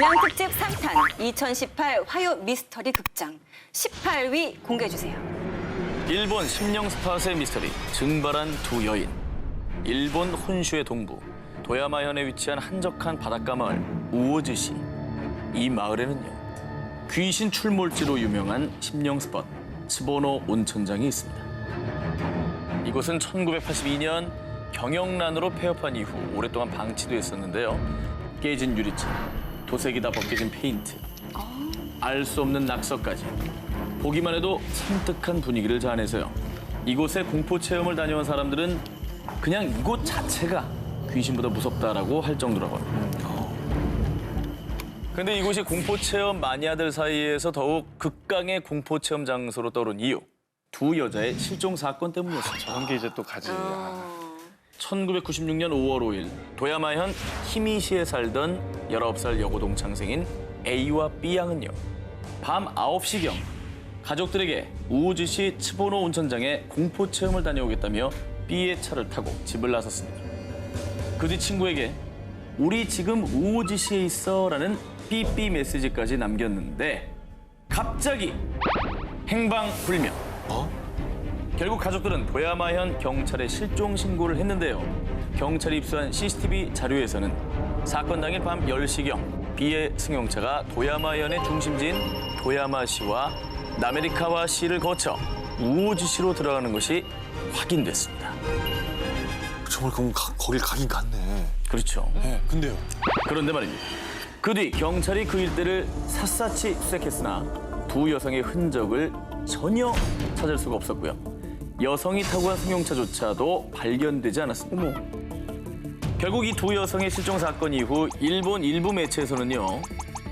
남양특집 3탄 2018 화요 미스터리 극장 18위 공개해주세요. 일본 심령 스팟의 미스터리 증발한 두 여인. 일본 혼슈의 동부 도야마현에 위치한 한적한 바닷가 마을 우오즈시. 이 마을에는요, 귀신 출몰지로 유명한 심령 스팟 츠보노 온천장이 있습니다. 이곳은 1982년 경영난으로 폐업한 이후 오랫동안 방치됐었는데요. 깨진 유리창, 도색이 다 벗겨진 페인트, 알 수 없는 낙서까지 보기만 해도 섬뜩한 분위기를 자아내서요. 이곳에 공포 체험을 다녀온 사람들은 그냥 이곳 자체가 귀신보다 무섭다라고 할 정도라고 합니다. 근데 이곳이 공포 체험 마니아들 사이에서 더욱 극강의 공포 체험 장소로 떠오른 이유, 두 여자의 실종 사건 때문이었습니다. 저런 게 이제 또 가지. 1996년 5월 5일 도야마현 히미시에 살던 19살 여고 동창생인 A와 B 양은요, 밤 9시경 가족들에게 우우즈시 츠보노 온천장에 공포 체험을 다녀오겠다며 B의 차를 타고 집을 나섰습니다. 그 뒤 친구에게 우리 지금 우우즈시에 있어라는 삐삐 메시지까지 남겼는데 갑자기 행방불명. 결국 가족들은 도야마현 경찰에 실종 신고를 했는데요. 경찰이 입수한 CCTV 자료에서는 사건 당일 밤 10시경 B의 승용차가 도야마현의 중심지인 도야마시와 나메리카와시를 거쳐 우오지시로 들어가는 것이 확인됐습니다. 정말 그럼 거길 가긴 갔네. 그렇죠. 네, 근데요. 그런데 말입니다. 그 뒤 경찰이 그 일대를 샅샅이 수색했으나 두 여성의 흔적을 전혀 찾을 수가 없었고요. 여성이 타고 간 승용차조차도 발견되지 않았습니다. 결국 이 두 여성의 실종 사건 이후 일본 일부 매체에서는요,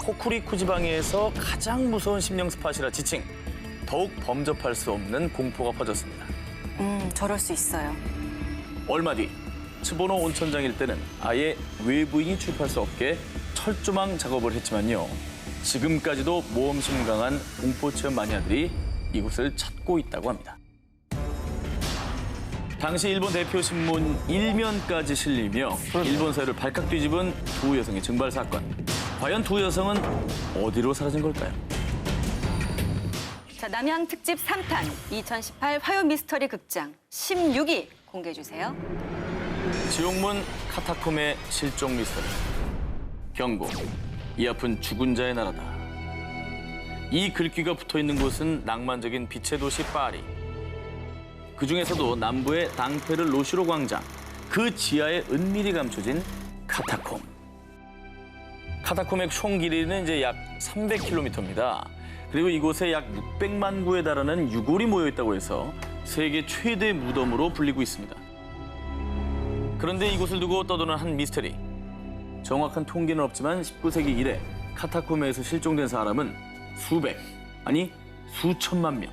호쿠리쿠 지방에서 가장 무서운 심령 스팟이라 지칭, 더욱 범접할 수 없는 공포가 퍼졌습니다. 저럴 수 있어요. 얼마 뒤 츠보노 온천장 일대는 아예 외부인이 출입할 수 없게 철조망 작업을 했지만요, 지금까지도 모험심 강한 공포체험 마니아들이 이곳을 찾고 있다고 합니다. 당시 일본 대표 신문 일면까지 실리며 일본 사회를 발칵 뒤집은 두 여성의 증발 사건. 과연 두 여성은 어디로 사라진 걸까요? 자, 남양특집 3탄 2018 화요 미스터리 극장 16위 공개해주세요. 지옥문 카타콤의 실종 미스터리. 경고, 이 앞은 죽은 자의 나라다. 이 글귀가 붙어있는 곳은 낭만적인 빛의 도시 파리. 그중에서도 남부의 당페르 로시로 광장, 그 지하에 은밀히 감춰진 카타콤. 카타콤의 총 길이는 이제 약 300km입니다. 그리고 이곳에 약 600만 구에 달하는 유골이 모여 있다고 해서 세계 최대 무덤으로 불리고 있습니다. 그런데 이곳을 두고 떠도는 한 미스터리. 정확한 통계는 없지만 19세기 이래 카타콤에서 실종된 사람은 수백, 아니 수천만 명.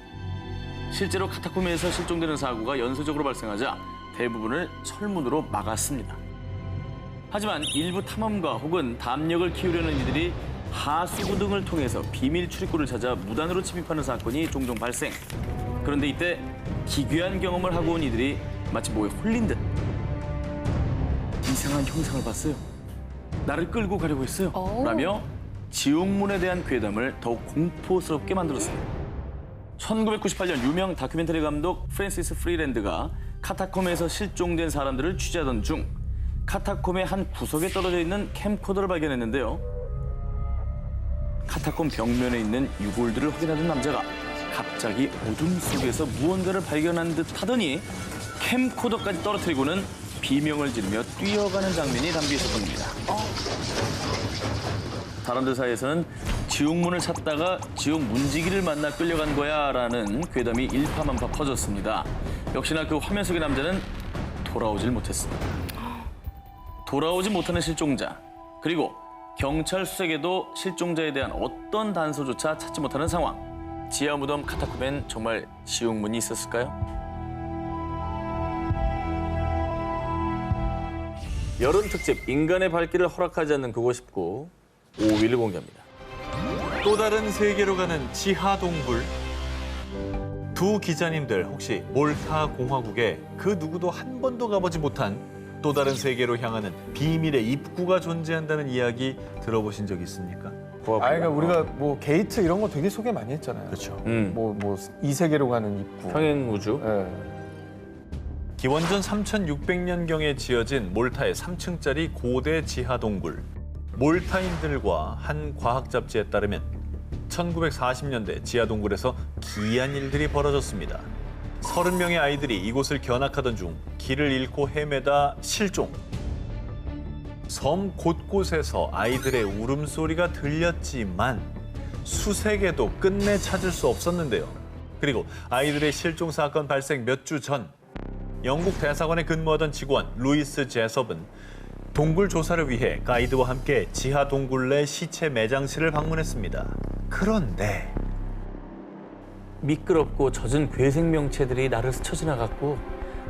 실제로 카타콤에서 실종되는 사고가 연쇄적으로 발생하자 대부분을 철문으로 막았습니다. 하지만 일부 탐험가 혹은 담력을 키우려는 이들이 하수구 등을 통해서 비밀 출입구를 찾아 무단으로 침입하는 사건이 종종 발생. 그런데 이때 기괴한 경험을 하고 온 이들이 마치 뭐에 홀린 듯 이상한 형상을 봤어요. 나를 끌고 가려고 했어요. 라며 지옥문에 대한 괴담을 더욱 공포스럽게 만들었습니다. 1998년 유명 다큐멘터리 감독 프랜시스 프리랜드가 카타콤에서 실종된 사람들을 취재하던 중 카타콤의 한 구석에 떨어져 있는 캠코더를 발견했는데요. 카타콤 벽면에 있는 유골들을 확인하던 남자가 갑자기 어둠 속에서 무언가를 발견한 듯 하더니 캠코더까지 떨어뜨리고는 비명을 지르며 뛰어가는 장면이 담겨 있었던 겁니다. 사람들 사이에서는 지옥문을 찾다가 지옥 문지기를 만나 끌려간 거야라는 괴담이 일파만파 퍼졌습니다. 역시나 그 화면 속의 남자는 돌아오질 못했습니다. 돌아오지 못하는 실종자, 그리고 경찰 수색에도 실종자에 대한 어떤 단서조차 찾지 못하는 상황. 지하 무덤 카타콤엔 정말 지옥문이 있었을까요? 여름 특집 인간의 발길을 허락하지 않는 그곳 19 5위를 공개합니다. 또 다른 세계로 가는 지하 동굴. 두 기자님들 혹시 몰타 공화국에 그 누구도 한 번도 가보지 못한 또 다른 세계로 향하는 비밀의 입구가 존재한다는 이야기 들어보신 적 있습니까? 그러니까 우리가 뭐 게이트 이런 거 되게 소개 많이 했잖아요. 그렇죠. 뭐 이 세계로 가는 입구. 평행 우주. 예. 기원전 3600년경에 지어진 몰타의 3층짜리 고대 지하 동굴. 몰타인들과 한 과학 잡지에 따르면 1940년대 지하 동굴에서 기이한 일들이 벌어졌습니다. 30명의 아이들이 이곳을 견학하던 중 길을 잃고 헤매다 실종. 섬 곳곳에서 아이들의 울음소리가 들렸지만 수색에도 끝내 찾을 수 없었는데요. 그리고 아이들의 실종 사건 발생 몇 주 전 영국 대사관에 근무하던 직원 루이스 제섭은 동굴 조사를 위해 가이드와 함께 지하 동굴 내 시체 매장실을 방문했습니다. 그런데 미끄럽고 젖은 괴생명체들이 나를 스쳐 지나갔고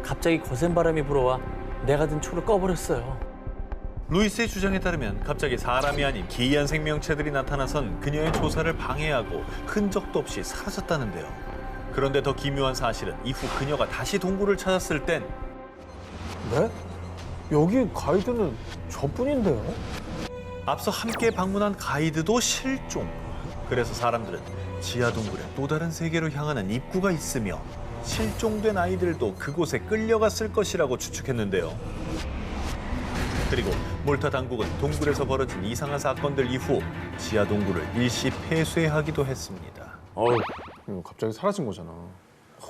갑자기 거센 바람이 불어와 내가 든 초를 꺼버렸어요. 루이스의 주장에 따르면 갑자기 사람이 아닌 기이한 생명체들이 나타나선 그녀의 조사를 방해하고 흔적도 없이 사라졌다는데요. 그런데 더 기묘한 사실은 이후 그녀가 다시 동굴을 찾았을 땐 네? 여기 가이드는 저뿐인데요? 앞서 함께 방문한 가이드도 실종. 그래서 사람들은 지하 동굴에 또 다른 세계로 향하는 입구가 있으며 실종된 아이들도 그곳에 끌려갔을 것이라고 추측했는데요. 그리고 몰타 당국은 동굴에서 벌어진 이상한 사건들 이후 지하 동굴을 일시 폐쇄하기도 했습니다. 갑자기 사라진 거잖아.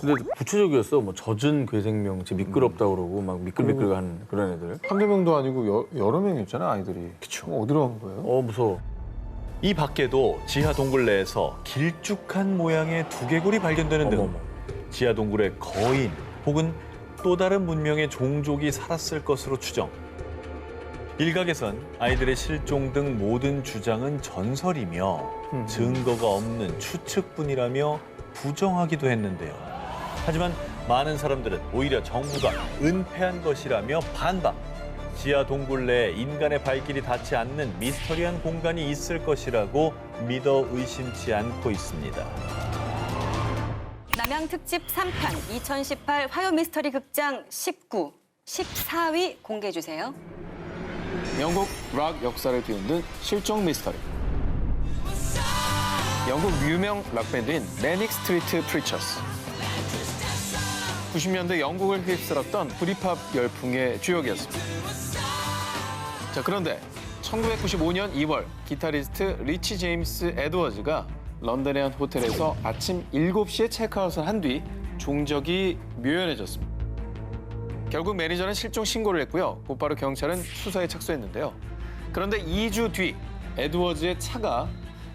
근데 구체적이었어. 뭐 젖은 괴생명체 미끄럽다 그러고 막 미끌미끌한 그런 애들. 한두 명도 아니고 여러 명 있잖아, 아이들이. 그쵸. 어디로 간 거예요? 무서워. 이 밖에도 지하 동굴 내에서 길쭉한 모양의 두개골이 발견되는 등 지하 동굴에 거인 혹은 또 다른 문명의 종족이 살았을 것으로 추정. 일각에선 아이들의 실종 등 모든 주장은 전설이며 증거가 없는 추측뿐이라며 부정하기도 했는데요. 하지만 많은 사람들은 오히려 정부가 은폐한 것이라며 반박. 지하 동굴 내에 인간의 발길이 닿지 않는 미스터리한 공간이 있을 것이라고 믿어 의심치 않고 있습니다. 남양 특집 3편 2018 화요 미스터리 극장 19, 14위 공개해 주세요. 영국 락 역사를 뒤흔든 실종 미스터리. 영국 유명 락밴드인 매닉 스트리트 프리처스. 90년대 영국을 휩쓸었던 브리팝 열풍의 주역이었습니다. 자, 그런데 1995년 2월 기타리스트 리치 제임스 에드워즈가 런던의 한 호텔에서 아침 7시에 체크아웃을 한 뒤 종적이 묘연해졌습니다. 결국 매니저는 실종 신고를 했고요. 곧바로 경찰은 수사에 착수했는데요. 그런데 2주 뒤 에드워즈의 차가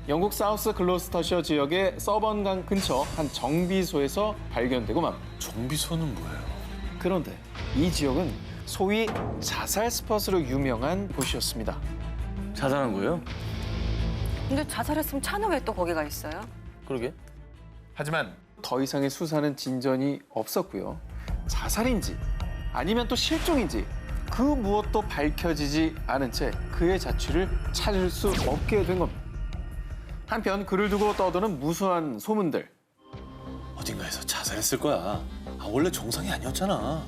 영국 사우스 글로스터셔 지역의 서번강 근처 한 정비소에서 발견되고 맙니다. 정비소는 뭐예요? 그런데 이 지역은 소위 자살 스팟으로 유명한 곳이었습니다. 자살한 거예요? 근데 자살했으면 차는 왜 또 거기가 있어요? 그러게. 하지만 더 이상의 수사는 진전이 없었고요. 자살인지 아니면 또 실종인지 그 무엇도 밝혀지지 않은 채 그의 자취를 찾을 수 없게 된 겁니다. 한편 그를 두고 떠도는 무수한 소문들. 어딘가에서 자살했을 거야. 원래 정상이 아니었잖아.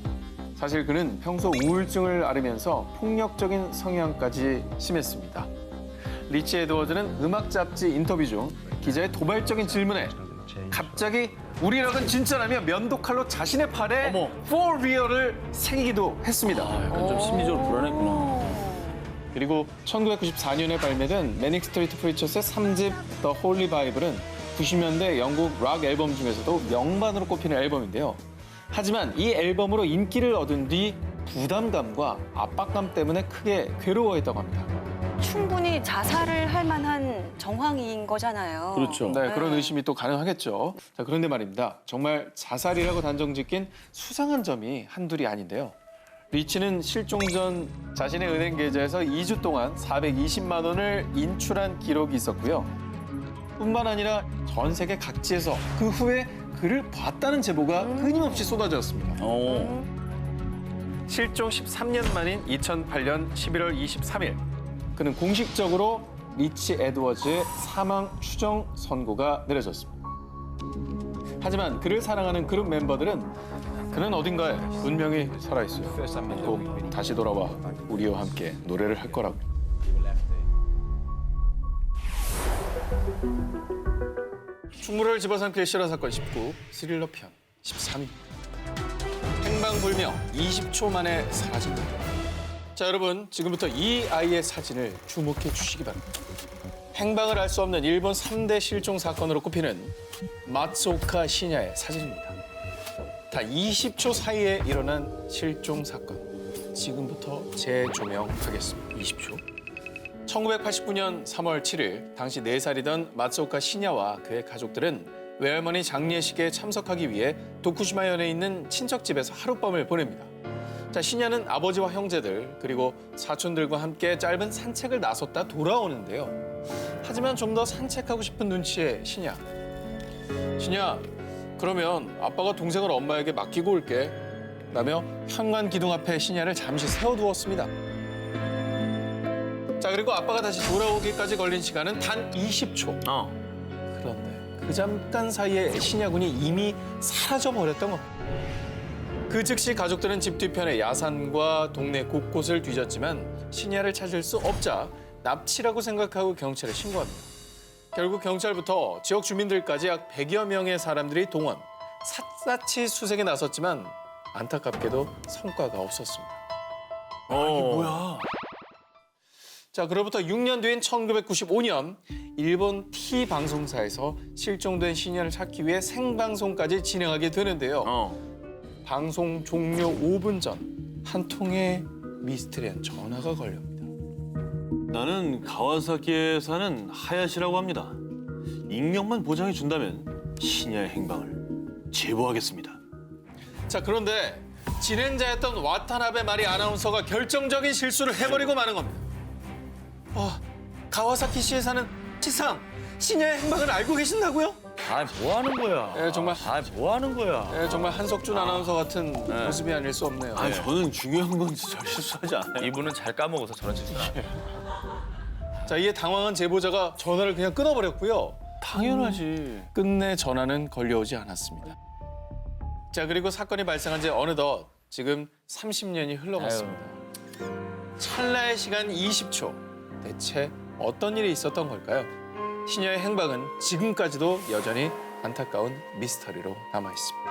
사실 그는 평소 우울증을 앓으면서 폭력적인 성향까지 심했습니다. 리치 에드워즈는 음악 잡지 인터뷰 중 기자의 도발적인 질문에 갑자기 우리 락은 진짜라며 면도칼로 자신의 팔에 For Real을 새기기도 했습니다. 약간 좀 심리적으로 불안했구나. 그리고 1994년에 발매된 매닉 스트리트 프리처스의 3집 The Holy Bible은 90년대 영국 락 앨범 중에서도 명반으로 꼽히는 앨범인데요. 하지만 이 앨범으로 인기를 얻은 뒤 부담감과 압박감 때문에 크게 괴로워했다고 합니다. 충분히 자살을 할 만한 정황인 거잖아요. 그렇죠. 네, 그런 의심이 또 가능하겠죠. 자, 그런데 말입니다. 정말 자살이라고 단정짓긴 수상한 점이 한둘이 아닌데요. 리치는 실종 전 자신의 은행 계좌에서 2주 동안 420만 원을 인출한 기록이 있었고요. 뿐만 아니라 전 세계 각지에서 그 후에 그를 봤다는 제보가 끊임없이 쏟아졌습니다. 실종 13년 만인 2008년 11월 23일 그는 공식적으로 리치 에드워즈의 사망 추정 선고가 내려졌습니다. 하지만 그를 사랑하는 그룹 멤버들은 그는 어딘가에 운명이 살아있어요. 꼭 다시 돌아와 우리와 함께 노래를 할 거라고. 충무를 집어삼킬 실화 사건 19, 스릴러 편 13위. 행방불명 20초 만에 사라진다. 자, 여러분 지금부터 이 아이의 사진을 주목해 주시기 바랍니다. 행방을 알 수 없는 일본 3대 실종 사건으로 꼽히는 마츠오카 시냐의 사진입니다. 다 20초 사이에 일어난 실종 사건. 지금부터 재조명하겠습니다. 20초. 1989년 3월 7일 당시 4살이던 마츠오카 시냐와 그의 가족들은 외할머니 장례식에 참석하기 위해 도쿠시마현에 있는 친척집에서 하룻밤을 보냅니다. 자, 시냐는 아버지와 형제들 그리고 사촌들과 함께 짧은 산책을 나섰다 돌아오는데요. 하지만 좀 더 산책하고 싶은 눈치에 시냐, 그러면 아빠가 동생을 엄마에게 맡기고 올게 라며 현관 기둥 앞에 시냐를 잠시 세워두었습니다. 자, 그리고 아빠가 다시 돌아오기까지 걸린 시간은 단 20초. 그런데 그 잠깐 사이에 시냐군이 이미 사라져버렸던 겁니다. 그 즉시 가족들은 집 뒤편의 야산과 동네 곳곳을 뒤졌지만 시냐를 찾을 수 없자 납치라고 생각하고 경찰에 신고합니다. 결국 경찰부터 지역 주민들까지 약 100여 명의 사람들이 동원, 샅샅이 수색에 나섰지만 안타깝게도 성과가 없었습니다. 이게 뭐야? 자, 그로부터 6년 뒤인 1995년 일본 T 방송사에서 실종된 시냐를 찾기 위해 생방송까지 진행하게 되는데요. 방송 종료 5분 전 한 통의 미스테리한 전화가 걸립니다. 나는 가와사키에 사는 하야시라고 합니다. 익명만 보장해 준다면 시냐의 행방을 제보하겠습니다. 자, 그런데 진행자였던 와타나베 마리 아나운서가 결정적인 실수를 해버리고 마는 겁니다. 가와사키시에 사는 시상, 시냐의 행방을 알고 계신다고요? 뭐 하는 거야? 예, 정말. 뭐 하는 거야? 예, 정말 한석준 아나운서 같은 모습이 아닐 수 없네요. 저는 중요한 건 절 실수하지 않아요. 이분은 잘 까먹어서 저런 짓을 안 해요. 자, 이에 당황한 제보자가 전화를 그냥 끊어버렸고요. 당연하지. 끝내 전화는 걸려오지 않았습니다. 자, 그리고 사건이 발생한 지 어느덧 지금 30년이 흘러갔습니다. 찰나의 시간 20초. 대체 어떤 일이 있었던 걸까요? 시냐의 행방은 지금까지도 여전히 안타까운 미스터리로 남아있습니다.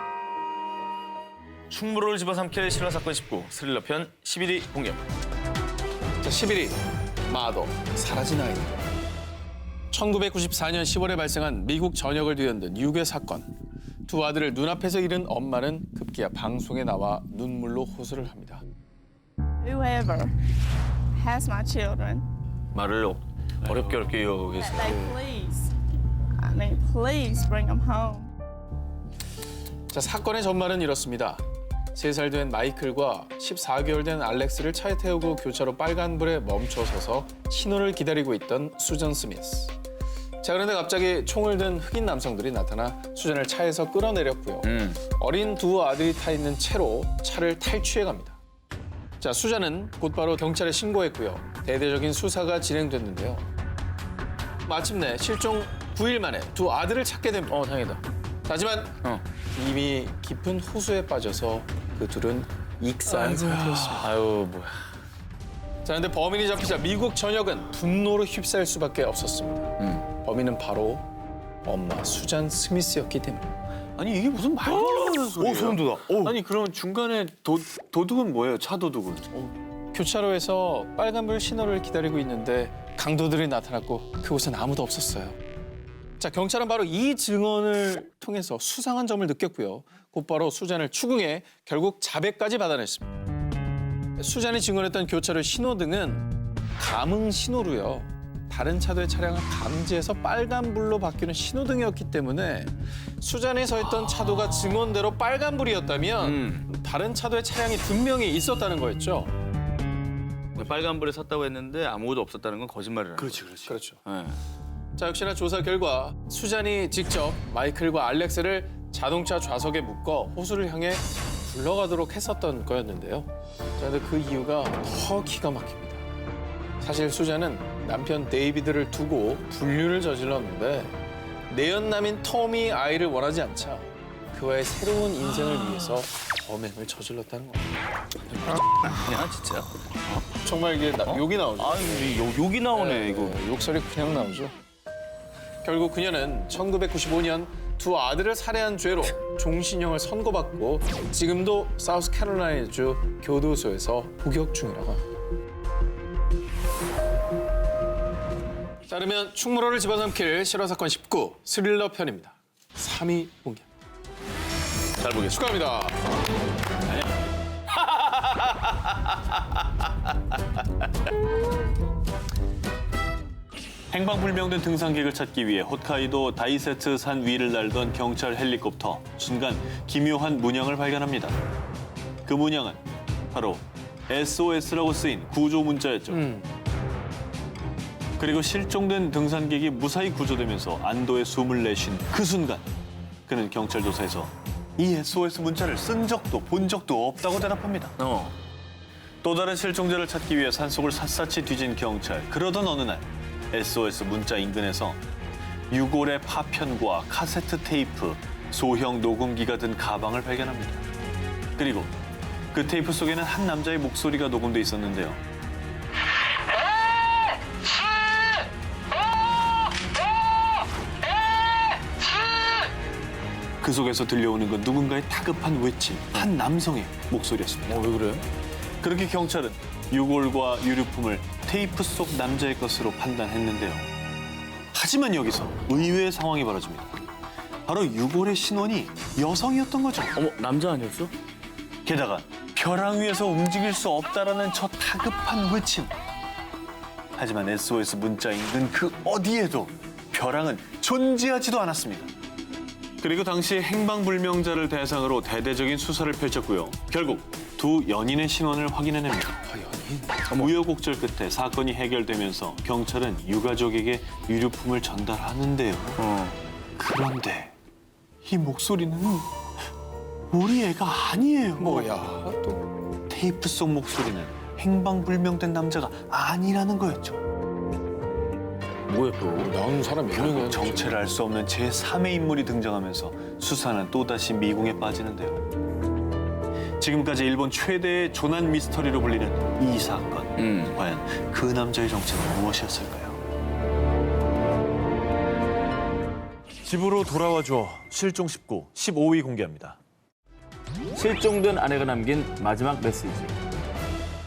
충무로를 집어삼킬 실화 사건 19, 스릴러 편 11위 공개합니다. 자, 11위. 마더, 사라진 아이들. 1994년 10월에 발생한 미국 전역을 뒤흔든 유괴 사건. 두 아들을 눈앞에서 잃은 엄마는 급기야 방송에 나와 눈물로 호소를 합니다. Whoever has my children, 말을 어렵게 이어가고 that 계세요. they please bring them home. 자, 사건의 전말은 이렇습니다. 3살 된 마이클과 14개월 된 알렉스를 차에 태우고 교차로 빨간불에 멈춰서서 신호를 기다리고 있던 수전 스미스. 자, 그런데 갑자기 총을 든 흑인 남성들이 나타나 수전을 차에서 끌어내렸고요. 어린 두 아들이 타 있는 채로 차를 탈취해 갑니다. 자, 수자는 곧바로 경찰에 신고했고요. 대대적인 수사가 진행됐는데요. 마침내 실종 9일 만에 두 아들을 찾게 됩니다. 다행이다. 하지만 이미 깊은 호수에 빠져서 그 둘은 익사한 상태였습니다. 아유, 뭐야. 자, 그런데 범인이 잡히자 미국 전역은 분노로 휩싸일 수밖에 없었습니다. 범인은 바로 엄마 수잔 스미스였기 때문에. 아니 이게 무슨 말도 안 되는 소리예요? 소름 돋아. 아니 그럼 중간에 도둑은 뭐예요? 차 도둑은? 교차로에서 빨간불 신호를 기다리고 있는데 강도들이 나타났고 그곳엔 아무도 없었어요. 자, 경찰은 바로 이 증언을 통해서 수상한 점을 느꼈고요. 곧바로 수잔을 추궁해 결국 자백까지 받아냈습니다. 수잔이 증언했던 교차로 신호등은 감응 신호로요. 다른 차도의 차량을 감지해서 빨간불로 바뀌는 신호등이었기 때문에 수잔이 서 있던 차도가 증언대로 빨간불이었다면 다른 차도의 차량이 분명히 있었다는 거였죠. 빨간불에 섰다고 했는데 아무것도 없었다는 건 거짓말이라는 거죠. 그렇죠. 네. 자, 역시나 조사 결과 수잔이 직접 마이클과 알렉스를 자동차 좌석에 묶어 호수를 향해 굴러가도록 했었던 거였는데요. 자, 근데 그 이유가 더 기가 막힙니다. 사실 수잔은 남편 데이비드를 두고 불륜을 저질렀는데 내연남인 톰이 아이를 원하지 않자 그와의 새로운 인생을 위해서 범행을 저질렀다는 거야. 그냥 진짜. 정말 이게 욕이 나오죠. 아, 욕이 나오네 이거. 욕설이 그냥 나오죠. 결국 그녀는 1995년 두 아들을 살해한 죄로 종신형을 선고받고 지금도 사우스캐롤라이나주 교도소에서 복역 중이라고 합니다. 자, 그러면 충무로를 집어삼킬 실화사건 19 스릴러 편입니다. 3위 공개합니다. 잘 보겠습니다. 축하합니다. 행방불명된 등산객을 찾기 위해 홋카이도 다이세츠 산 위를 날던 경찰 헬리콥터. 순간 기묘한 문양을 발견합니다. 그 문양은 바로 SOS라고 쓰인 구조 문자였죠. 그리고 실종된 등산객이 무사히 구조되면서 안도의 숨을 내쉰 그 순간 그는 경찰 조사에서 이 SOS 문자를 쓴 적도 본 적도 없다고 대답합니다. 또 다른 실종자를 찾기 위해 산속을 샅샅이 뒤진 경찰. 그러던 어느 날 SOS 문자 인근에서 유골의 파편과 카세트 테이프, 소형 녹음기가 든 가방을 발견합니다. 그리고 그 테이프 속에는 한 남자의 목소리가 녹음돼 있었는데요. 그 속에서 들려오는 건 누군가의 다급한 외침, 한 남성의 목소리였습니다. 왜 그래? 그렇게 경찰은 유골과 유류품을 테이프 속 남자의 것으로 판단했는데요. 하지만 여기서 의외의 상황이 벌어집니다. 바로 유골의 신원이 여성이었던 거죠. 어머, 남자 아니었어? 게다가 벼랑 위에서 움직일 수 없다라는 저 다급한 외침. 하지만 SOS 문자 인근 그 어디에도 벼랑은 존재하지도 않았습니다. 그리고 당시 행방불명자를 대상으로 대대적인 수사를 펼쳤고요. 결국 두 연인의 신원을 확인해냅니다. 우여곡절 끝에 사건이 해결되면서 경찰은 유가족에게 유류품을 전달하는데요. 그런데 이 목소리는 우리 애가 아니에요. 뭐야 또. 테이프 속 목소리는 행방불명된 남자가 아니라는 거였죠. 뭐야 또? 나오는 사람 몇 명이야? 정체를 알 수 없는 제3의 인물이 등장하면서 수사는 또다시 미궁에 빠지는데요. 지금까지 일본 최대의 조난 미스터리로 불리는 이 사건. 과연 그 남자의 정체는 무엇이었을까요? 집으로 돌아와줘. 실종 19, 15위 공개합니다. 실종된 아내가 남긴 마지막 메시지.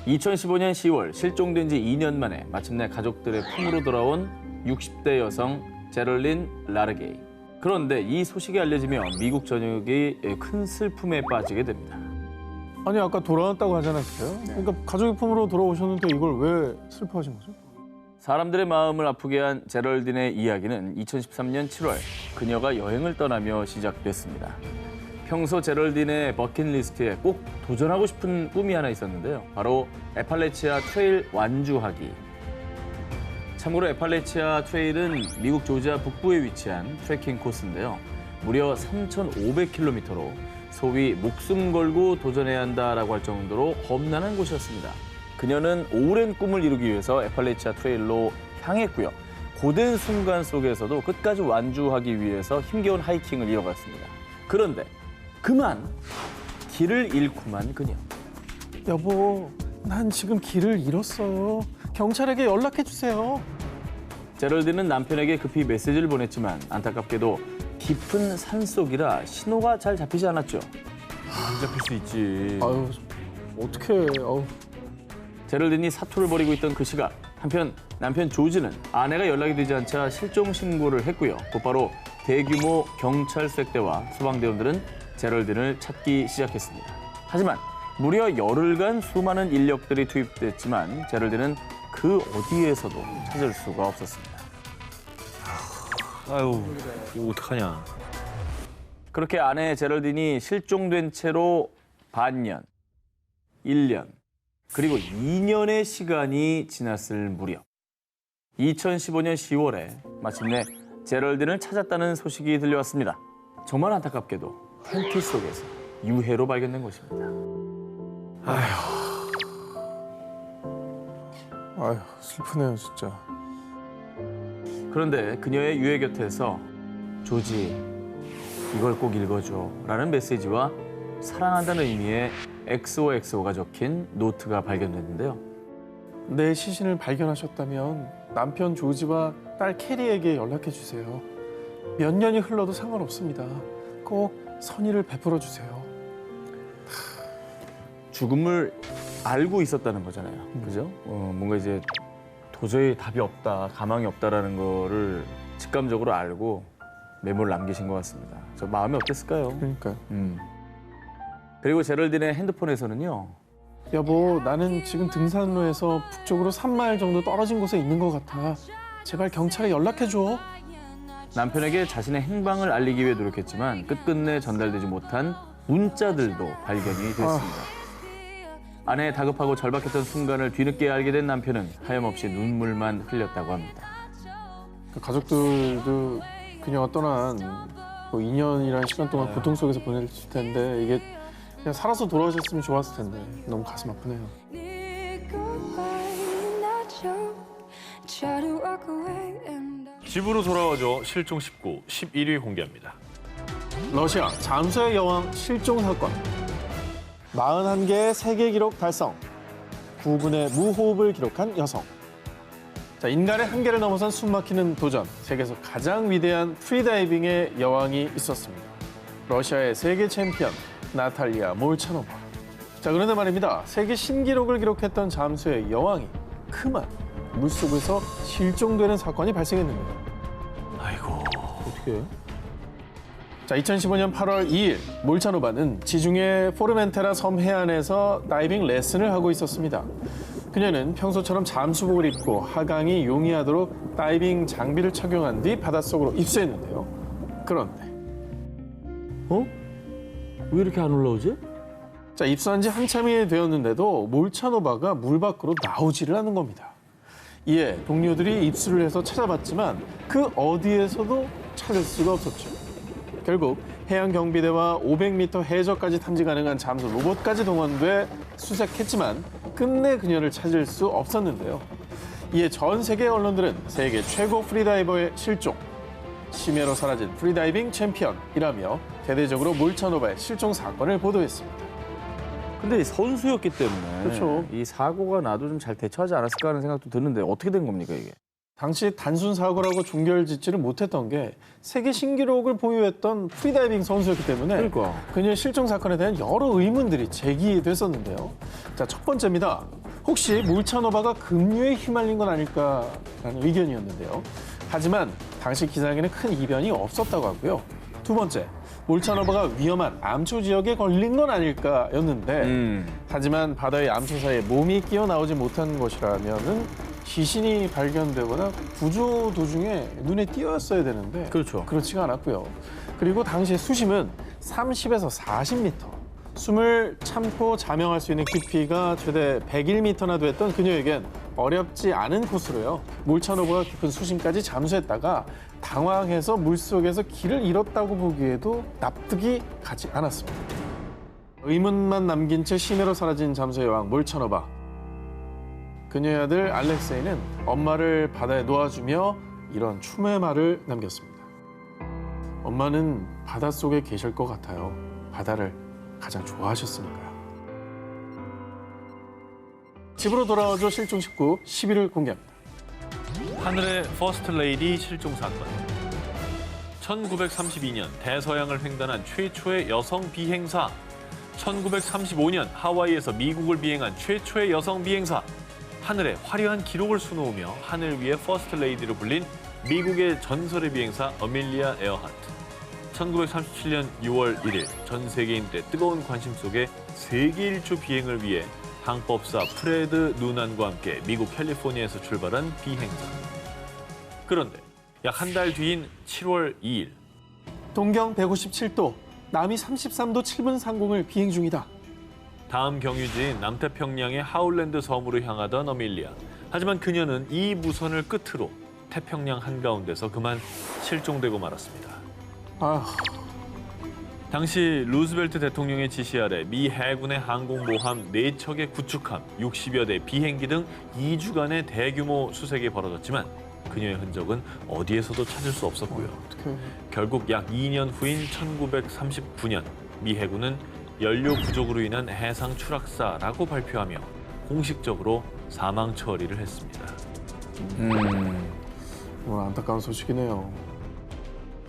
2015년 10월 실종된 지 2년 만에 마침내 가족들의 품으로 돌아온 60대 여성 제럴린 라르게이. 그런데 이 소식이 알려지며 미국 전역이 큰 슬픔에 빠지게 됩니다. 아니 아까 돌아왔다고 하지 않았어요? 그러니까 가족의 품으로 돌아오셨는데 이걸 왜 슬퍼하신 거죠? 사람들의 마음을 아프게 한 제럴딘의 이야기는 2013년 7월 그녀가 여행을 떠나며 시작됐습니다. 평소 제럴딘의 버킷리스트에 꼭 도전하고 싶은 꿈이 하나 있었는데요. 바로 에팔레치아 트레일 완주하기. 참고로 에팔레치아 트레일은 미국 조지아 북부에 위치한 트레킹 코스인데요. 무려 3,500km로 소위 목숨 걸고 도전해야 한다라고 할 정도로 험난한 곳이었습니다. 그녀는 오랜 꿈을 이루기 위해서 에팔레치아 트레일로 향했고요. 고된 순간 속에서도 끝까지 완주하기 위해서 힘겨운 하이킹을 이어갔습니다. 그런데 그만 길을 잃고만 그녀. 여보, 난 지금 길을 잃었어요. 경찰에게 연락해 주세요. 제럴드는 남편에게 급히 메시지를 보냈지만 안타깝게도 깊은 산속이라 신호가 잘 잡히지 않았죠. 안 잡힐 수 있지. 아유, 어떡해. 아유. 제럴딘이 사투를 벌이고 있던 그 시각, 한편 남편 조지는 아내가 연락이 되지 않자 실종 신고를 했고요. 곧바로 대규모 경찰 수색대와 소방대원들은 제럴딘을 찾기 시작했습니다. 하지만 무려 열흘간 수많은 인력들이 투입됐지만 제럴딘은 그 어디에서도 찾을 수가 없었습니다. 아유, 이거 어떡하냐. 그렇게 아내 제럴딘이 실종된 채로 반년, 1년, 그리고 2년의 시간이 지났을 무렵 2015년 10월에 마침내 제럴딘을 찾았다는 소식이 들려왔습니다. 정말 안타깝게도 텐트 속에서 유해로 발견된 것입니다. 아유, 슬프네요, 진짜. 그런데 그녀의 유해 곁에서 조지, 이걸 꼭 읽어줘 라는 메시지와 사랑한다는 의미의 XOXO가 적힌 노트가 발견됐는데요. 내 시신을 발견하셨다면 남편 조지와 딸 캐리에게 연락해 주세요. 몇 년이 흘러도 상관없습니다. 꼭 선의를 베풀어 주세요. 죽음을 알고 있었다는 거잖아요. 그죠? 뭔가 이제 도저히 답이 없다, 가망이 없다라는 거를 직감적으로 알고 메모를 남기신 것 같습니다. 저 마음이 어땠을까요? 그러니까 그리고 제럴딘의 핸드폰에서는요. 여보, 나는 지금 등산로에서 북쪽으로 3마일 정도 떨어진 곳에 있는 것 같아. 제발 경찰에 연락해 줘. 남편에게 자신의 행방을 알리기 위해 노력했지만 끝끝내 전달되지 못한 문자들도 발견이 됐습니다. 아내의 다급하고 절박했던 순간을 뒤늦게 알게 된 남편은 하염없이 눈물만 흘렸다고 합니다. 그 가족들도 그녀가 떠난 뭐 2년이라는 시간 동안 고통 속에서 보냈을 텐데 이게 그냥 살아서 돌아오셨으면 좋았을 텐데 너무 가슴 아프네요. 집으로 돌아와줘 실종 19, 11위 공개합니다. 러시아 잠수의 여왕 실종 사건. 41개의 세계 기록 달성. 9분의 무호흡을 기록한 여성. 자, 인간의 한계를 넘어선 숨막히는 도전. 세계에서 가장 위대한 프리다이빙의 여왕이 있었습니다. 러시아의 세계 챔피언 나탈리아 몰차노바. 자, 그런데 말입니다. 세계 신기록을 기록했던 잠수의 여왕이 그만 물속에서 실종되는 사건이 발생했는데요. 아이고. 어떻게 해요? 자, 2015년 8월 2일 몰차노바는 지중해 포르멘테라 섬 해안에서 다이빙 레슨을 하고 있었습니다. 그녀는 평소처럼 잠수복을 입고 하강이 용이하도록 다이빙 장비를 착용한 뒤 바닷속으로 입수했는데요. 그런데 왜 이렇게 안 올라오지? 자, 입수한 지 한참이 되었는데도 몰차노바가 물 밖으로 나오지를 않는 겁니다. 이에 동료들이 입수를 해서 찾아봤지만 그 어디에서도 찾을 수가 없었죠. 결국 해양경비대와 500m 해저까지 탐지 가능한 잠수 로봇까지 동원돼 수색했지만 끝내 그녀를 찾을 수 없었는데요. 이에 전 세계 언론들은 세계 최고 프리다이버의 실종, 심해로 사라진 프리다이빙 챔피언이라며 대대적으로 몰차노바의 실종 사건을 보도했습니다. 근데 선수였기 때문에 그렇죠. 이 사고가 나도 좀 잘 대처하지 않았을까 하는 생각도 드는데 어떻게 된 겁니까 이게? 당시 단순 사고라고 종결짓지를 못했던 게 세계 신기록을 보유했던 프리다이빙 선수였기 때문에 그러니까. 그녀의 실종 사건에 대한 여러 의문들이 제기됐었는데요. 자, 첫 번째입니다. 혹시 몰차노바가 급류에 휘말린 건 아닐까라는 의견이었는데요. 하지만 당시 기상에는 큰 이변이 없었다고 하고요. 두 번째, 몰차노바가 위험한 암초 지역에 걸린 건 아닐까였는데 하지만 바다의 암초 사이에 몸이 끼어 나오지 못한 것이라면은 시신이 발견되거나 구조 도중에 눈에 띄었어야 되는데 그렇죠. 그렇지가 않았고요. 그리고 당시의 수심은 30에서 40m. 숨을 참고 자명할 수 있는 깊이가 최대 101m나 됐던 그녀에겐 어렵지 않은 코스로요. 몰차노바가 깊은 수심까지 잠수했다가 당황해서 물속에서 길을 잃었다고 보기에도 납득이 가지 않았습니다. 의문만 남긴 채 심해로 사라진 잠수의 여왕 몰차노바. 그녀의 아들 알렉세이는 엄마를 바다에 놓아주며 이런 추모의 말을 남겼습니다. 엄마는 바닷속에 계실 것 같아요. 바다를 가장 좋아하셨으니까요. 집으로 돌아와줘 실종 19, 10위를 공개합니다. 하늘의 퍼스트 레이디 실종 사건. 1932년 대서양을 횡단한 최초의 여성 비행사. 1935년 하와이에서 미국을 비행한 최초의 여성 비행사. 하늘에 화려한 기록을 수놓으며 하늘 위의 퍼스트 레이디로 불린 미국의 전설의 비행사 어밀리아 에어하트. 1937년 6월 1일 전 세계인들의 뜨거운 관심 속에 세계 일주 비행을 위해 항법사 프레드 누난과 함께 미국 캘리포니아에서 출발한 비행사. 그런데 약 한 달 뒤인 7월 2일 동경 157도, 남이 33도 7분 상공을 비행 중이다. 다음 경유지인 남태평양의 하울랜드 섬으로 향하던 어밀리아. 하지만 그녀는 이 무선을 끝으로 태평양 한가운데서 그만 실종되고 말았습니다. 당시 루즈벨트 대통령의 지시 아래 미 해군의 항공모함 4척의 구축함, 60여 대 비행기 등 2주간의 대규모 수색이 벌어졌지만 그녀의 흔적은 어디에서도 찾을 수 없었고요. 결국 약 2년 후인 1939년 미 해군은 연료 부족으로 인한 해상 추락사라고 발표하며 공식적으로 사망 처리를 했습니다. 오늘 안타까운 소식이네요.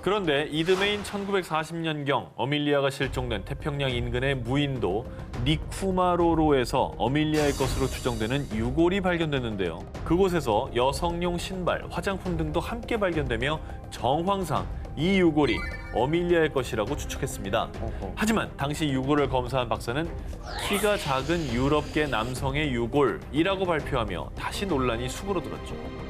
그런데 이듬해인 1940년경 어밀리아가 실종된 태평양 인근의 무인도 니쿠마로로에서 어밀리아의 것으로 추정되는 유골이 발견됐는데요. 그곳에서 여성용 신발, 화장품 등도 함께 발견되며 정황상 이 유골이 어밀리아의 것이라고 추측했습니다. 하지만 당시 유골을 검사한 박사는 키가 작은 유럽계 남성의 유골이라고 발표하며 다시 논란이 수그러들었죠.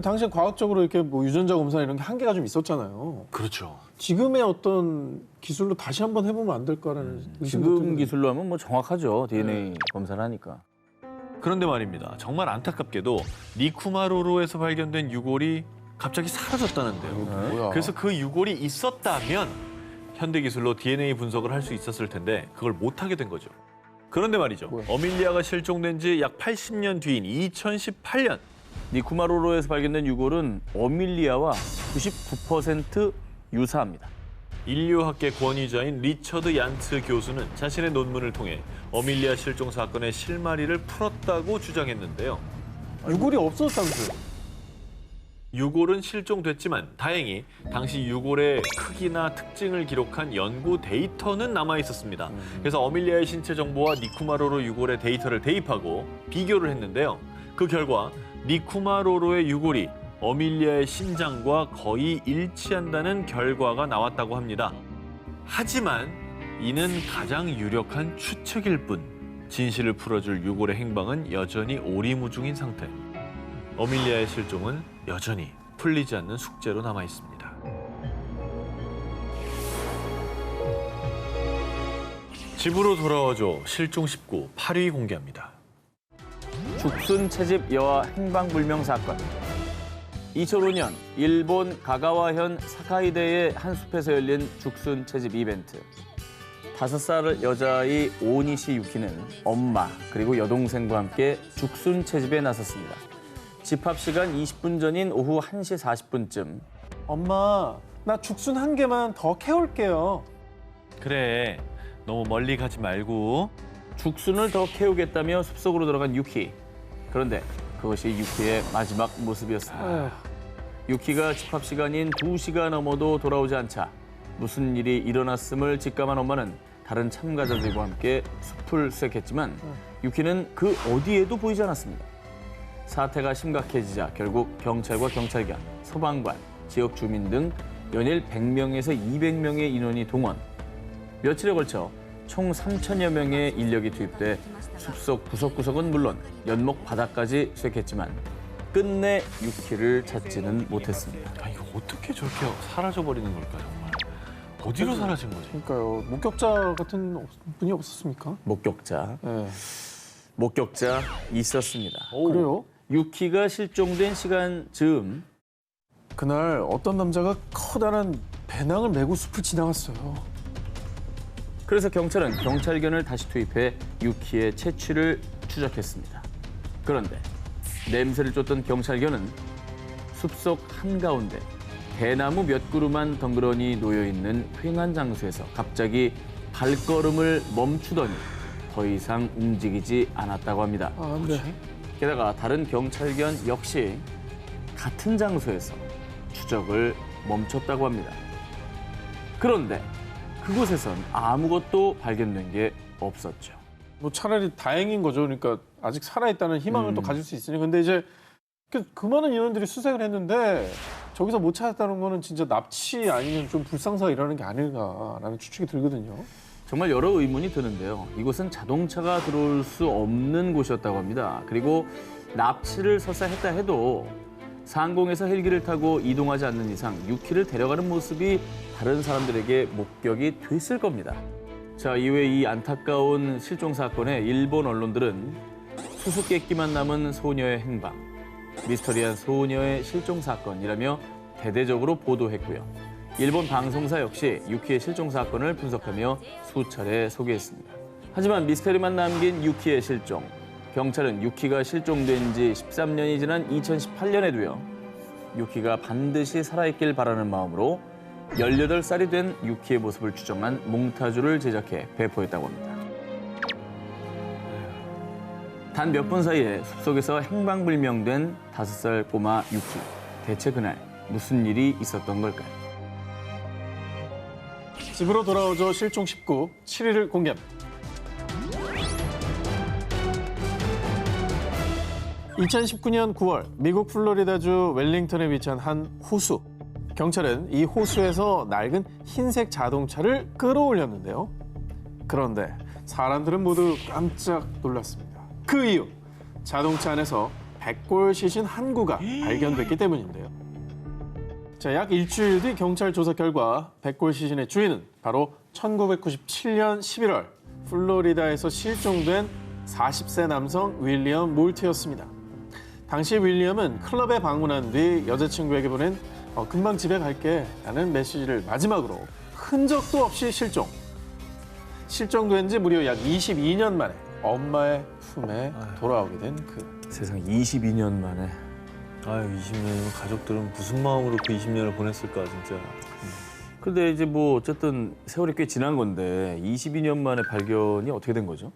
당시에 과학적으로 이렇게 뭐 유전자 검사 이런 게 한계가 좀 있었잖아요. 그렇죠. 지금의 어떤 기술로 다시 한번 해보면 안 될까라는 의심도 지금 드는데. 기술로 하면 뭐 정확하죠. DNA 검사를 하니까. 그런데 말입니다. 정말 안타깝게도 니쿠마로로에서 발견된 유골이 갑자기 사라졌다는데요. 뭐야? 그래서 그 유골이 있었다면 현대 기술로 DNA 분석을 할 수 있었을 텐데 그걸 못하게 된 거죠. 그런데 말이죠. 어밀리아가 실종된 지 약 80년 뒤인 2018년. 니쿠마로로에서 발견된 유골은 어밀리아와 99% 유사합니다. 인류학계 권위자인 리처드 얀츠 교수는 자신의 논문을 통해 어밀리아 실종 사건의 실마리를 풀었다고 주장했는데요. 유골이 없었다면서요. 유골은 실종됐지만 다행히 당시 유골의 크기나 특징을 기록한 연구 데이터는 남아 있었습니다. 그래서 어밀리아의 신체 정보와 니쿠마로로 유골의 데이터를 대입하고 비교를 했는데요. 그 결과 니쿠마로로의 유골이 어밀리아의 신장과 거의 일치한다는 결과가 나왔다고 합니다. 하지만 이는 가장 유력한 추측일 뿐 진실을 풀어줄 유골의 행방은 여전히 오리무중인 상태. 어밀리아의 실종은 여전히 풀리지 않는 숙제로 남아 있습니다. 집으로 돌아와줘 실종 19 8위 공개합니다. 죽순 채집 여아 행방불명 사건. 2005년 일본 가가와현 사카이데의 한 숲에서 열린 죽순 채집 이벤트. 5살 여자아이 오니시 유키는 엄마 그리고 여동생과 함께 죽순 채집에 나섰습니다. 집합 시간 20분 전인 오후 1시 40분쯤 엄마, 나 죽순 한 개만 더 캐올게요. 그래, 너무 멀리 가지 말고. 죽순을 더 캐우겠다며 숲속으로 들어간 유키. 그런데 그것이 유키의 마지막 모습이었습니다. 에휴. 유키가 집합 시간인 2시가 넘어도 돌아오지 않자 무슨 일이 일어났음을 직감한 엄마는 다른 참가자들과 함께 숲을 수색했지만 유키는 그 어디에도 보이지 않았습니다. 사태가 심각해지자 결국 경찰과 경찰관, 소방관, 지역 주민 등 연일 100명에서 200명의 인원이 동원. 며칠에 걸쳐 총 3천여 명의 인력이 투입돼 숲속 구석구석은 물론 연못 바닥까지 수색했지만 끝내 유키를 찾지는 못했습니다. 아, 이거 어떻게 저렇게 사라져버리는 걸까 정말. 어디로 사라진 거지? 그러니까요. 목격자 같은 분이 없었습니까? 목격자. 네. 목격자 있었습니다. 그래요? 유키가 실종된 시간 즈음 그날 어떤 남자가 커다란 배낭을 메고 숲을 지나갔어요. 그래서 경찰은 경찰견을 다시 투입해 유키의 채취를 추적했습니다. 그런데 냄새를 쫓던 경찰견은 숲속 한가운데 대나무 몇 그루만 덩그러니 놓여있는 휑한 장소에서 갑자기 발걸음을 멈추더니 더 이상 움직이지 않았다고 합니다. 아, 네. 게다가 다른 경찰견 역시 같은 장소에서 추적을 멈췄다고 합니다. 그런데 그곳에선 아무것도 발견된 게 없었죠. 뭐 차라리 다행인 거죠. 그러니까 아직 살아있다는 희망을 또 가질 수 있으니. 근데 이제 그 많은 인원들이 수색을 했는데 저기서 못 찾았다는 거는 진짜 납치 아니면 좀 불상사가 일어나는 게 아닐까라는 추측이 들거든요. 정말 여러 의문이 드는데요. 이곳은 자동차가 들어올 수 없는 곳이었다고 합니다. 그리고 납치를 설사 했다 해도 상공에서 헬기를 타고 이동하지 않는 이상 유키를 데려가는 모습이 다른 사람들에게 목격이 됐을 겁니다. 자, 이후에 이 안타까운 실종 사건에 일본 언론들은 수수께끼만 남은 소녀의 행방, 미스터리한 소녀의 실종 사건이라며 대대적으로 보도했고요. 일본 방송사 역시 유키의 실종 사건을 분석하며 수차례 소개했습니다. 하지만 미스터리만 남긴 유키의 실종. 경찰은 유키가 실종된 지 13년이 지난 2018년에도요. 유키가 반드시 살아있길 바라는 마음으로 18살이 된 유키의 모습을 추정한 몽타주를 제작해 배포했다고 합니다. 단 몇 분 사이에 숲속에서 행방불명된 5살 꼬마 유키. 대체 그날 무슨 일이 있었던 걸까요? 집으로 돌아오죠. 실종 19, 7일을 공개합니다. 2019년 9월 미국 플로리다주 웰링턴에 위치한 한 호수. 경찰은 이 호수에서 낡은 흰색 자동차를 끌어올렸는데요. 그런데 사람들은 모두 깜짝 놀랐습니다. 그 이유, 자동차 안에서 백골 시신 한 구가 발견됐기 때문인데요. 자, 약 일주일 뒤 경찰 조사 결과 백골 시신의 주인은 바로 1997년 11월 플로리다에서 실종된 40세 남성 윌리엄 몰트였습니다. 당시 윌리엄은 클럽에 방문한 뒤 여자친구에게 보낸 금방 집에 갈게 라는 메시지를 마지막으로 흔적도 없이 실종. 실종된 지 무려 약 22년 만에 엄마의 품에 돌아오게 된 그. 세상 22년 만에. 아유, 20년이면 가족들은 무슨 마음으로 그 20년을 보냈을까, 진짜. 근데 이제 뭐 어쨌든 세월이 꽤 지난 건데 22년 만에 발견이 어떻게 된 거죠?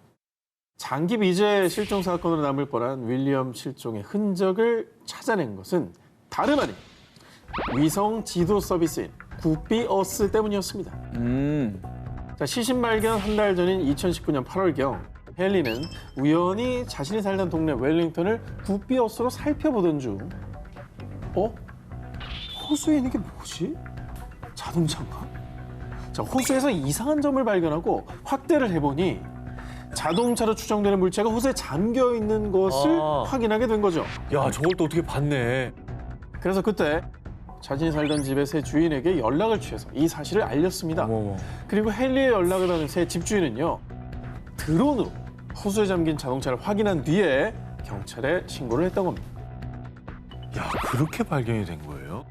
장기 미제 실종 사건으로 남을 뻔한 윌리엄 실종의 흔적을 찾아낸 것은 다름 아닌 위성 지도 서비스인 구피어스 때문이었습니다. 자, 시신 발견 한 달 전인 2019년 8월경 헨리는 우연히 자신이 살던 동네 웰링턴을 구피어스로 살펴보던 중 호수에 있는 게 뭐지? 자동차인가? 자, 호수에서 이상한 점을 발견하고 확대를 해보니 자동차로 추정되는 물체가 호수에 잠겨 있는 것을 확인하게 된 거죠. 야, 저걸 또 어떻게 봤네. 그래서 그때 자신이 살던 집의 새 주인에게 연락을 취해서 이 사실을 알렸습니다. 어머머. 그리고 헨리의 연락을 받은 새 집주인은요, 드론으로 호수에 잠긴 자동차를 확인한 뒤에 경찰에 신고를 했던 겁니다. 야, 그렇게 발견이 된 거예요?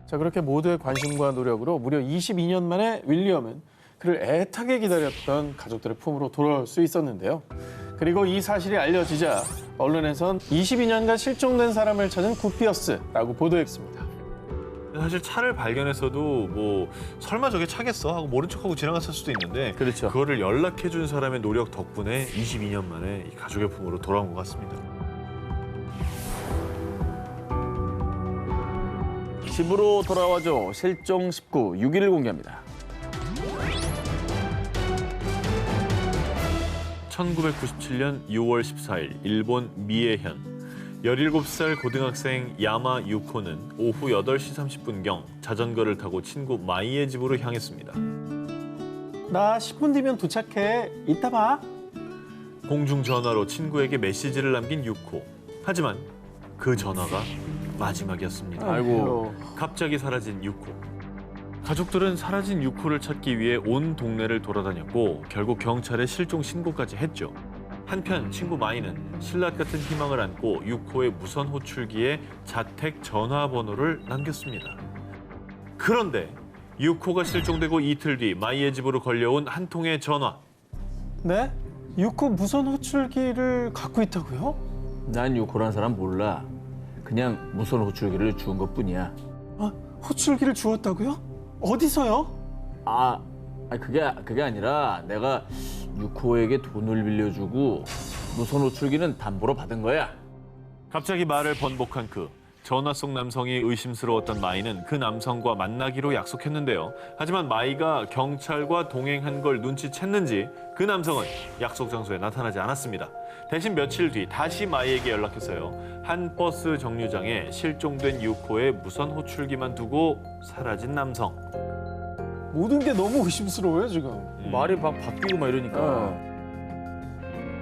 자, 그렇게 모두의 관심과 노력으로 무려 22년 만에 윌리엄은 그를 애타게 기다렸던 가족들의 품으로 돌아올 수 있었는데요. 그리고 이 사실이 알려지자 언론에선 22년간 실종된 사람을 찾은 구피어스라고 보도했습니다. 사실 차를 발견했어도 뭐 설마 저게 차겠어 하고 모른 척하고 지나갔을 수도 있는데 그렇죠. 그거를 연락해준 사람의 노력 덕분에 22년 만에 이 가족의 품으로 돌아온 것 같습니다. 집으로 돌아와줘. 실종 19, 6일을 공개합니다. 1997년 6월 14일 일본 미에현 17살 고등학생 야마 유코는 오후 8시 30분경 자전거를 타고 친구 마이의 집으로 향했습니다. 나 10분 뒤면 도착해. 이따 봐. 공중전화로 친구에게 메시지를 남긴 유코. 하지만 그 전화가 마지막이었습니다. 아이고. 갑자기 사라진 유코. 가족들은 사라진 유코를 찾기 위해 온 동네를 돌아다녔고 결국 경찰에 실종 신고까지 했죠. 한편 친구 마이는 신라 같은 희망을 안고 유코의 무선 호출기에 자택 전화번호를 남겼습니다. 그런데 유코가 실종되고 이틀 뒤 마이의 집으로 걸려온 한 통의 전화. 네? 유코 무선 호출기를 갖고 있다고요? 난 유코란 사람 몰라. 그냥 무선 호출기를 주운 것뿐이야. 호출기를 주었다고요? 어디서요? 그게 아니라 내가 유코에게 돈을 빌려주고 무선 호출기는 담보로 받은 거야. 갑자기 말을 번복한 그 전화 속 남성이 의심스러웠던 마이는 그 남성과 만나기로 약속했는데요. 하지만 마이가 경찰과 동행한 걸 눈치챘는지 그 남성은 약속 장소에 나타나지 않았습니다. 대신 며칠 뒤 다시 마이에게 연락했어요. 한 버스 정류장에 실종된 유코의 무선 호출기만 두고 사라진 남성. 모든 게 너무 의심스러워요, 지금. 말이 막 바뀌고 막 이러니까.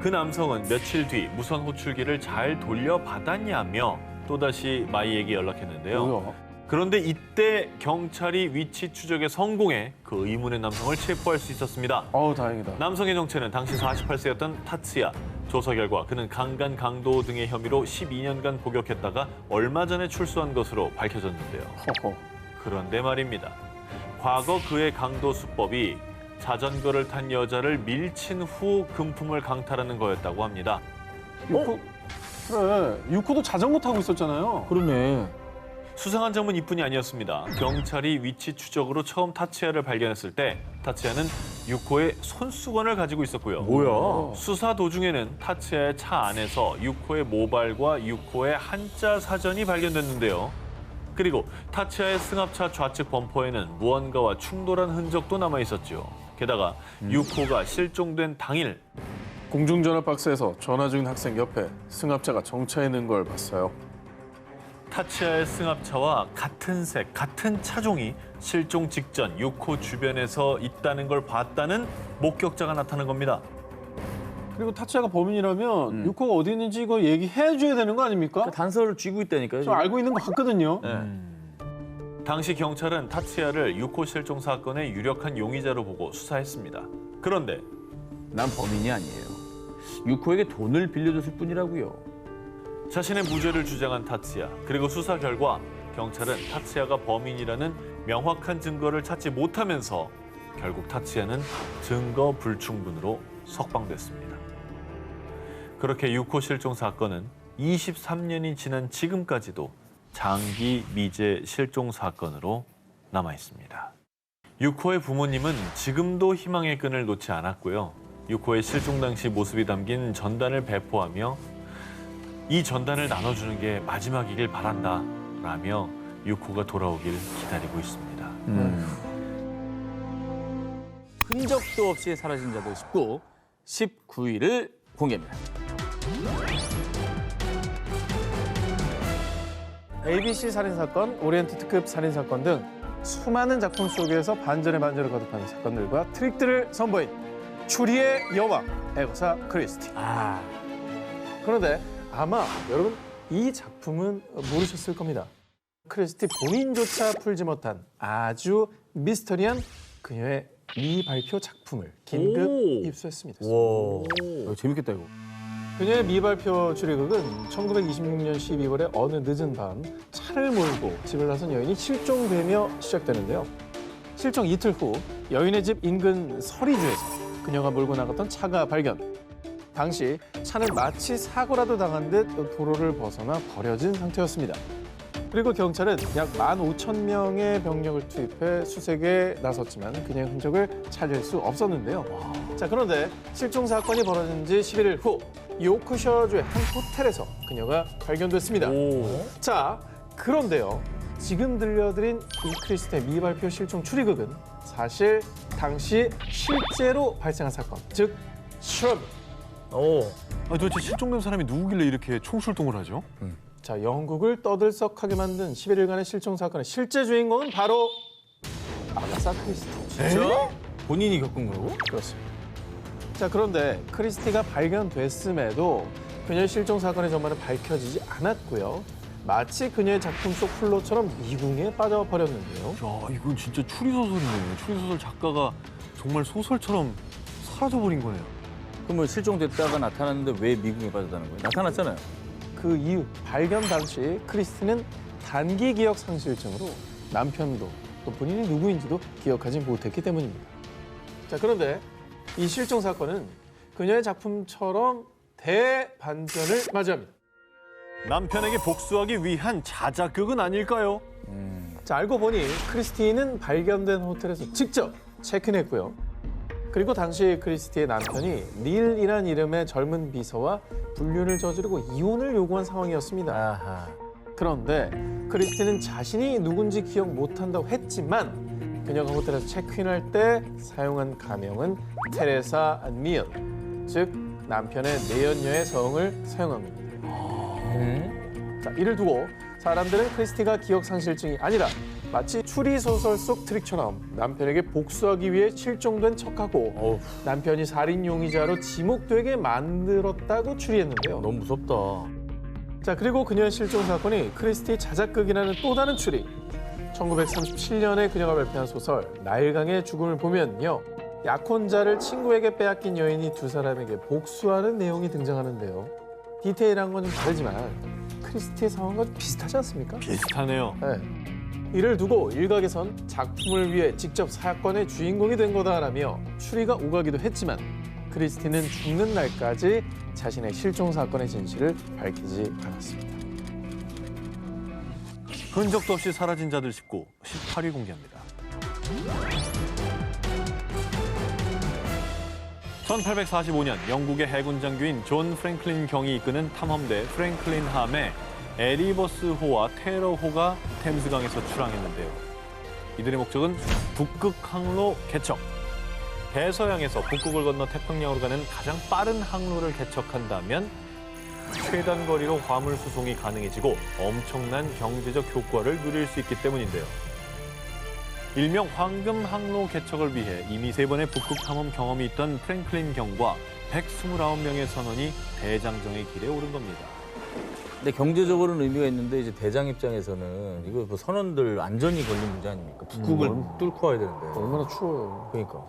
그 남성은 며칠 뒤 무선 호출기를 잘 돌려받았냐며 또다시 마이에게 연락했는데요. 뭐야? 그런데 이때 경찰이 위치 추적에 성공해 그 의문의 남성을 체포할 수 있었습니다. 다행이다. 남성의 정체는 당시 48세였던 타츠야. 조사 결과 그는 강간, 강도 등의 혐의로 12년간 복역했다가 얼마 전에 출소한 것으로 밝혀졌는데요. 허허. 그런데 말입니다. 과거 그의 강도 수법이 자전거를 탄 여자를 밀친 후 금품을 강탈하는 거였다고 합니다. 유코, 그래. 유코도 자전거 타고 있었잖아요. 그러네. 수상한 점은 이뿐이 아니었습니다. 경찰이 위치 추적으로 처음 타츠야를 발견했을 때 타츠야는 유코의 손수건을 가지고 있었고요. 뭐야? 수사 도중에는 타츠야의 차 안에서 유코의 모발과 유코의 한자 사전이 발견됐는데요. 그리고 타츠야의 승합차 좌측 범퍼에는 무언가와 충돌한 흔적도 남아 있었죠. 게다가 유코가 실종된 당일 공중전화 박스에서 전화 중인 학생 옆에 승합차가 정차해 있는 걸 봤어요. 타츠야의 승합차와 같은 색, 같은 차종이 실종 직전 유코 주변에서 있다는 걸 봤다는 목격자가 나타난 겁니다. 그리고 타츠야가 범인이라면 유코가 어디 있는지 이거 얘기해줘야 되는 거 아닙니까? 단서를 쥐고 있다니까요. 저 알고 있는 것 같거든요. 당시 경찰은 타츠야를 유코 실종 사건의 유력한 용의자로 보고 수사했습니다. 그런데 난 범인이 아니에요. 유코에게 돈을 빌려줬을 뿐이라고요. 자신의 무죄를 주장한 타츠야. 그리고 수사 결과 경찰은 타츠야가 범인이라는 명확한 증거를 찾지 못하면서 결국 타츠야는 증거 불충분으로 석방됐습니다. 그렇게 유코 실종 사건은 23년이 지난 지금까지도 장기 미제 실종 사건으로 남아 있습니다. 유코의 부모님은 지금도 희망의 끈을 놓지 않았고요. 유코의 실종 당시 모습이 담긴 전단을 배포하며 이 전단을 나눠주는 게 마지막이길 바란다 라며 유코가 돌아오길 기다리고 있습니다. 흔적도 없이 사라진 자들 19, 19위를 공개합니다. ABC 살인사건, 오리엔트 특급 살인사건 등 수많은 작품 속에서 반전의 반전을 거듭하는 사건들과 트릭들을 선보인 추리의 여왕, 에거사 크리스티. 그런데 아마 여러분 이 작품은 모르셨을 겁니다. 크리스티 본인조차 풀지 못한 아주 미스터리한 그녀의 미발표 작품을 긴급 입수했습니다. 재밌겠다 이거. 그녀의 미발표 추리극은 1926년 12월에 어느 늦은 밤 차를 몰고 집을 나선 여인이 실종되며 시작되는데요. 실종 이틀 후 여인의 집 인근 서리주에서 그녀가 몰고 나갔던 차가 발견. 당시 차는 마치 사고라도 당한 듯 도로를 벗어나 버려진 상태였습니다. 그리고 경찰은 약 15,000명의 병력을 투입해 수색에 나섰지만 그녀의 흔적을 찾을 수 없었는데요. 자, 그런데 실종 사건이 벌어진 지 11일 후 요크셔주의 한 호텔에서 그녀가 발견됐습니다. 자, 그런데요. 지금 들려드린 이 크리스티의 미발표 실종 추리극은 사실 당시 실제로 발생한 사건, 즉 슈럽. 도대체 실종된 사람이 누구길래 이렇게 총출동을 하죠? 자, 영국을 떠들썩하게 만든 11일간의 실종 사건의 실제 주인공은 바로 아가사 크리스티. 진짜? 본인이 겪은 거고? 그렇습니다. 자, 그런데 크리스티가 발견됐음에도 그녀의 실종 사건의 전말은 밝혀지지 않았고요. 마치 그녀의 작품 속 플롯처럼 미궁에 빠져버렸는데요. 야, 이건 진짜 추리소설이네. 추리소설 작가가 정말 소설처럼 사라져버린 거네요. 그러면 실종됐다가 나타났는데 왜 미궁에 빠졌다는 거예요? 나타났잖아요. 그 이후 발견 당시 크리스티는 단기 기억 상실증으로 남편도 또 본인이 누구인지도 기억하지 못했기 때문입니다. 자, 그런데 이 실종 사건은 그녀의 작품처럼 대반전을 맞이합니다. 남편에게 복수하기 위한 자작극은 아닐까요? 자, 알고 보니 크리스티는 발견된 호텔에서 직접 체크인했고요. 그리고 당시 크리스티의 남편이 닐이란 이름의 젊은 비서와 불륜을 저지르고 이혼을 요구한 상황이었습니다. 그런데 크리스티는 자신이 누군지 기억 못한다고 했지만 그녀가 호텔에서 체크인할 때 사용한 가명은 테레사 밀, 즉 남편의 내연녀의 성을 사용한 겁니다. 자, 이를 두고 사람들은 크리스티가 기억 상실증이 아니라 마치 추리소설 속 트릭처럼 남편에게 복수하기 위해 실종된 척하고 남편이 살인 용의자로 지목되게 만들었다고 추리했는데요. 너무 무섭다. 자, 그리고 그녀의 실종 사건이 크리스티 자작극이라는 또 다른 추리. 1937년에 그녀가 발표한 소설 나일강의 죽음을 보면요. 약혼자를 친구에게 빼앗긴 여인이 두 사람에게 복수하는 내용이 등장하는데요. 디테일한 건 좀 다르지만 크리스티의 상황과 좀 비슷하지 않습니까? 비슷하네요. 네. 이를 두고 일각에선 작품을 위해 직접 사건의 주인공이 된 거다라며 추리가 오가기도 했지만 크리스티는 죽는 날까지 자신의 실종 사건의 진실을 밝히지 않았습니다. 흔적도 없이 사라진 자들 19, 18위 공개합니다. 1845년 영국의 해군 장교인 존 프랭클린 경이 이끄는 탐험대 프랭클린함에 에리버스호와 테러호가 템스강에서 출항했는데요. 이들의 목적은 북극 항로 개척. 대서양에서 북극을 건너 태평양으로 가는 가장 빠른 항로를 개척한다면 최단 거리로 화물 수송이 가능해지고 엄청난 경제적 효과를 누릴 수 있기 때문인데요. 일명 황금 항로 개척을 위해 이미 3번의 북극 탐험 경험이 있던 프랭클린 경과 129명의 선원이 대장정의 길에 오른 겁니다. 근데 경제적으로는 의미가 있는데 이제 대장 입장에서는 이거 뭐 선원들 안전이 걸린 문제 아닙니까? 북극을 뚫고 와야 되는데. 얼마나 추워요. 그러니까.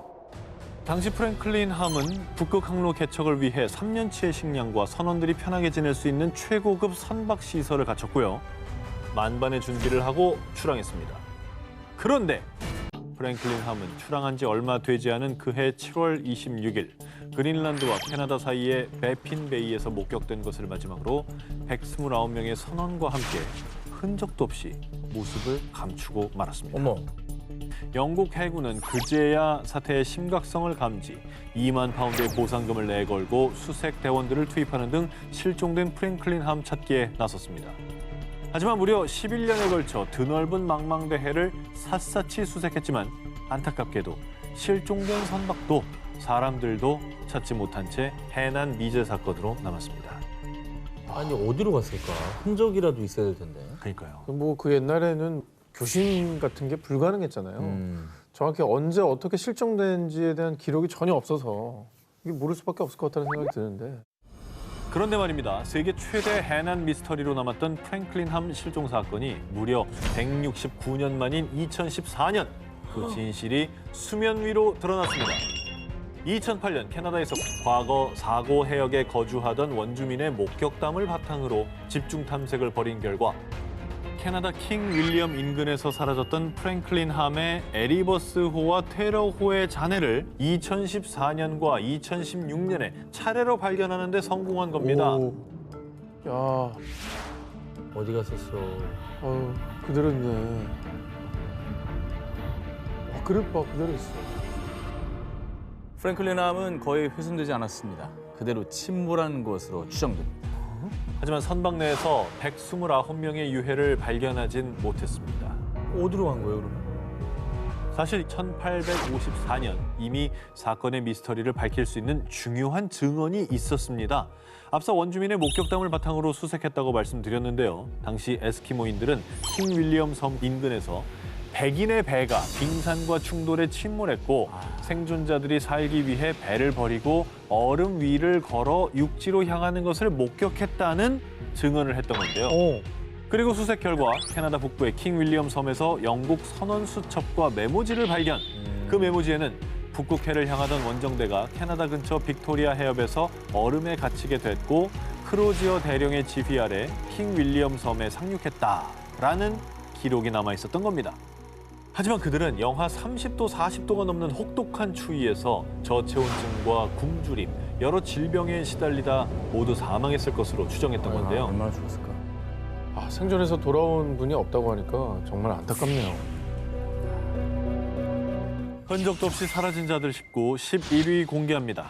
당시 프랭클린 함은 북극 항로 개척을 위해 3년치의 식량과 선원들이 편하게 지낼 수 있는 최고급 선박 시설을 갖췄고요. 만반의 준비를 하고 출항했습니다. 그런데 프랭클린 함은 출항한 지 얼마 되지 않은 그해 7월 26일 그린란드와 캐나다 사이의 베핀베이에서 목격된 것을 마지막으로 129명의 선원과 함께 흔적도 없이 모습을 감추고 말았습니다. 어머. 영국 해군은 그제야 사태의 심각성을 감지, 2만 파운드의 보상금을 내걸고 수색 대원들을 투입하는 등 실종된 프랭클린 함 찾기에 나섰습니다. 하지만 무려 11년에 걸쳐 드넓은 망망대해를 샅샅이 수색했지만 안타깝게도 실종된 선박도 사람들도 찾지 못한 채 해난 미제 사건으로 남았습니다. 아니 어디로 갔을까? 흔적이라도 있어야 될 텐데. 그러니까요. 뭐 그 옛날에는 교신 같은 게 불가능했잖아요. 정확히 언제 어떻게 실종된지에 대한 기록이 전혀 없어서 이게 모를 수밖에 없을 것 같다는 생각이 드는데. 그런데 말입니다. 세계 최대 해난 미스터리로 남았던 프랭클린함 실종 사건이 무려 169년 만인 2014년 그 진실이 수면 위로 드러났습니다. 2008년 캐나다에서 과거 사고 해역에 거주하던 원주민의 목격담을 바탕으로 집중 탐색을 벌인 결과 캐나다 킹 윌리엄 인근에서 사라졌던 프랭클린함의 에리버스호와 테러호의 잔해를 2014년과 2016년에 차례로 발견하는 데 성공한 겁니다. 오. 야, 어디 갔었어? 그대로 있네. 그릇 봐, 그대로 있어. 프랭클린함은 거의 훼손되지 않았습니다. 그대로 침몰한 것으로 추정됩니다. 하지만 선박 내에서 129명의 유해를 발견하진 못했습니다. 어디로 간 거예요, 그러면? 사실 1854년 이미 사건의 미스터리를 밝힐 수 있는 중요한 증언이 있었습니다. 앞서 원주민의 목격담을 바탕으로 수색했다고 말씀드렸는데요. 당시 에스키모인들은 킹 윌리엄 섬 인근에서 백인의 배가 빙산과 충돌해 침몰했고 생존자들이 살기 위해 배를 버리고 얼음 위를 걸어 육지로 향하는 것을 목격했다는 증언을 했던 건데요. 그리고 수색 결과 캐나다 북부의 킹 윌리엄 섬에서 영국 선원 수첩과 메모지를 발견. 그 메모지에는 북극해를 향하던 원정대가 캐나다 근처 빅토리아 해협에서 얼음에 갇히게 됐고 크로지어 대령의 지휘 아래 킹 윌리엄 섬에 상륙했다라는 기록이 남아 있었던 겁니다. 하지만 그들은 영하 30도, 40도가 넘는 혹독한 추위에서 저체온증과 굶주림, 여러 질병에 시달리다 모두 사망했을 것으로 추정했던 건데요. 얼마나 죽었을까? 생존해서 돌아온 분이 없다고 하니까 정말 안타깝네요. 흔적도 없이 사라진 자들 19, 11위 공개합니다.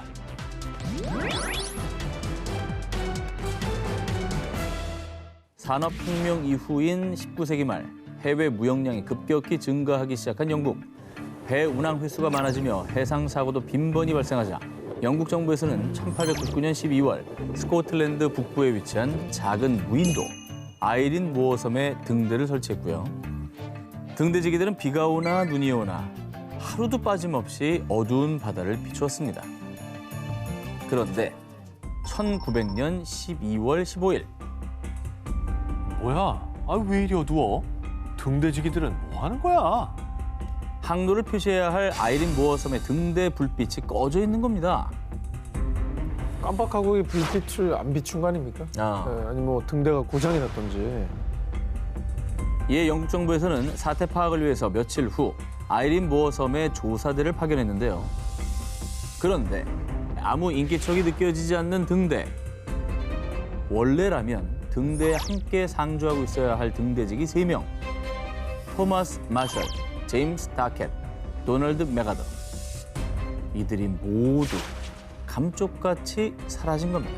산업혁명 이후인 19세기 말 해외 무역량이 급격히 증가하기 시작한 영국. 배 운항 횟수가 많아지며 해상 사고도 빈번히 발생하자 영국 정부에서는 1899년 12월 스코틀랜드 북부에 위치한 작은 무인도 아이린 모어섬에 등대를 설치했고요. 등대지기들은 비가 오나 눈이 오나 하루도 빠짐없이 어두운 바다를 비추었습니다. 그런데 1900년 12월 15일 뭐야? 왜 이리 어두워? 등대지기들은 뭐 하는 거야? 항로를 표시해야 할 아이린 모어섬의 등대 불빛이 꺼져 있는 겁니다. 깜빡하고 이 불빛을 안 비춘 거 아닙니까? 아니 뭐 등대가 고장이 났던지. 이에 영국 정부에서는 사태 파악을 위해서 며칠 후 아이린 모어섬의 조사대를 파견했는데요. 그런데 아무 인기척이 느껴지지 않는 등대. 원래라면 등대에 함께 상주하고 있어야 할 등대직이 3명. 토마스 마셜, 제임스 다켓, 도널드 메가더. 이들이 모두 감쪽같이 사라진 겁니다.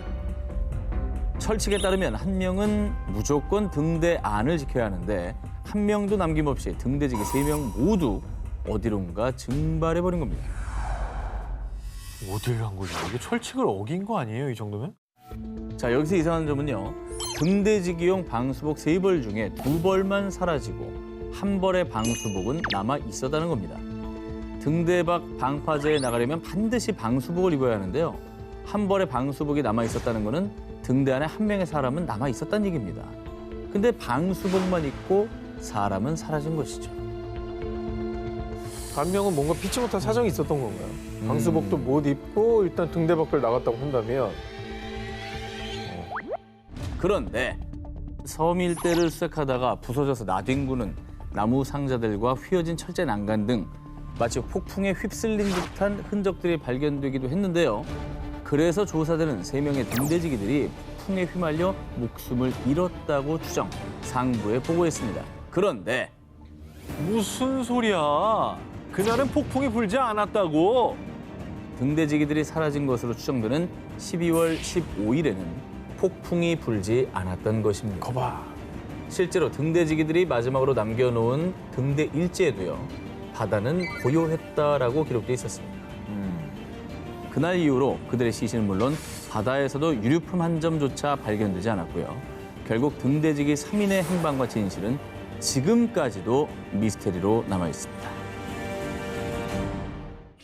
철칙에 따르면 한 명은 무조건 등대 안을 지켜야 하는데 한 명도 남김없이 등대직이 3명 모두 어디론가 증발해버린 겁니다. 어딜 간 거죠? 이게 철칙을 어긴 거 아니에요, 이 정도면? 자, 여기서 이상한 점은요. 등대지기용 방수복 3벌 중에 2벌만 사라지고 한 벌의 방수복은 남아 있었다는 겁니다. 등대 밖 방파제에 나가려면 반드시 방수복을 입어야 하는데요. 한 벌의 방수복이 남아 있었다는 거는 등대 안에 한 명의 사람은 남아 있었다는 얘기입니다. 근데 방수복만 입고 사람은 사라진 것이죠. 한 명은 뭔가 피치 못한 사정이 있었던 건가요? 방수복도 못 입고 일단 등대 밖을 나갔다고 한다면 그런데 섬 일대를 수색하다가 부서져서 나뒹구는 나무 상자들과 휘어진 철제 난간 등 마치 폭풍에 휩쓸린 듯한 흔적들이 발견되기도 했는데요. 그래서 조사대는 3명의 등대지기들이 풍에 휘말려 목숨을 잃었다고 추정, 상부에 보고했습니다. 그런데 무슨 소리야? 그날은 폭풍이 불지 않았다고. 등대지기들이 사라진 것으로 추정되는 12월 15일에는 폭풍이 불지 않았던 것입니다. 거봐. 실제로 등대지기들이 마지막으로 남겨놓은 등대 일지에도요. 바다는 고요했다라고 기록돼 있었습니다. 그날 이후로 그들의 시신은 물론 바다에서도 유류품 한 점조차 발견되지 않았고요. 결국 등대지기 3인의 행방과 진실은 지금까지도 미스테리로 남아 있습니다.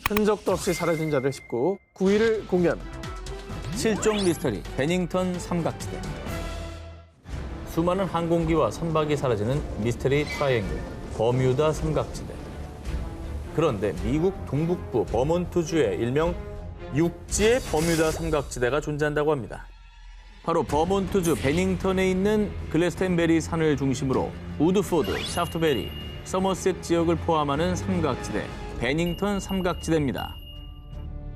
흔적도 없이 사라진 자를 짚고 9위를 공개합니다. 실종 미스터리 베닝턴 삼각지대. 수많은 항공기와 선박이 사라지는 미스터리 트라이앵글 버뮤다 삼각지대. 그런데 미국 동북부 버몬트주의 일명 육지의 버뮤다 삼각지대가 존재한다고 합니다. 바로 버몬트주 베닝턴에 있는 글래스텐베리 산을 중심으로 우드포드, 샤프트베리, 서머셋 지역을 포함하는 삼각지대 베닝턴 삼각지대입니다.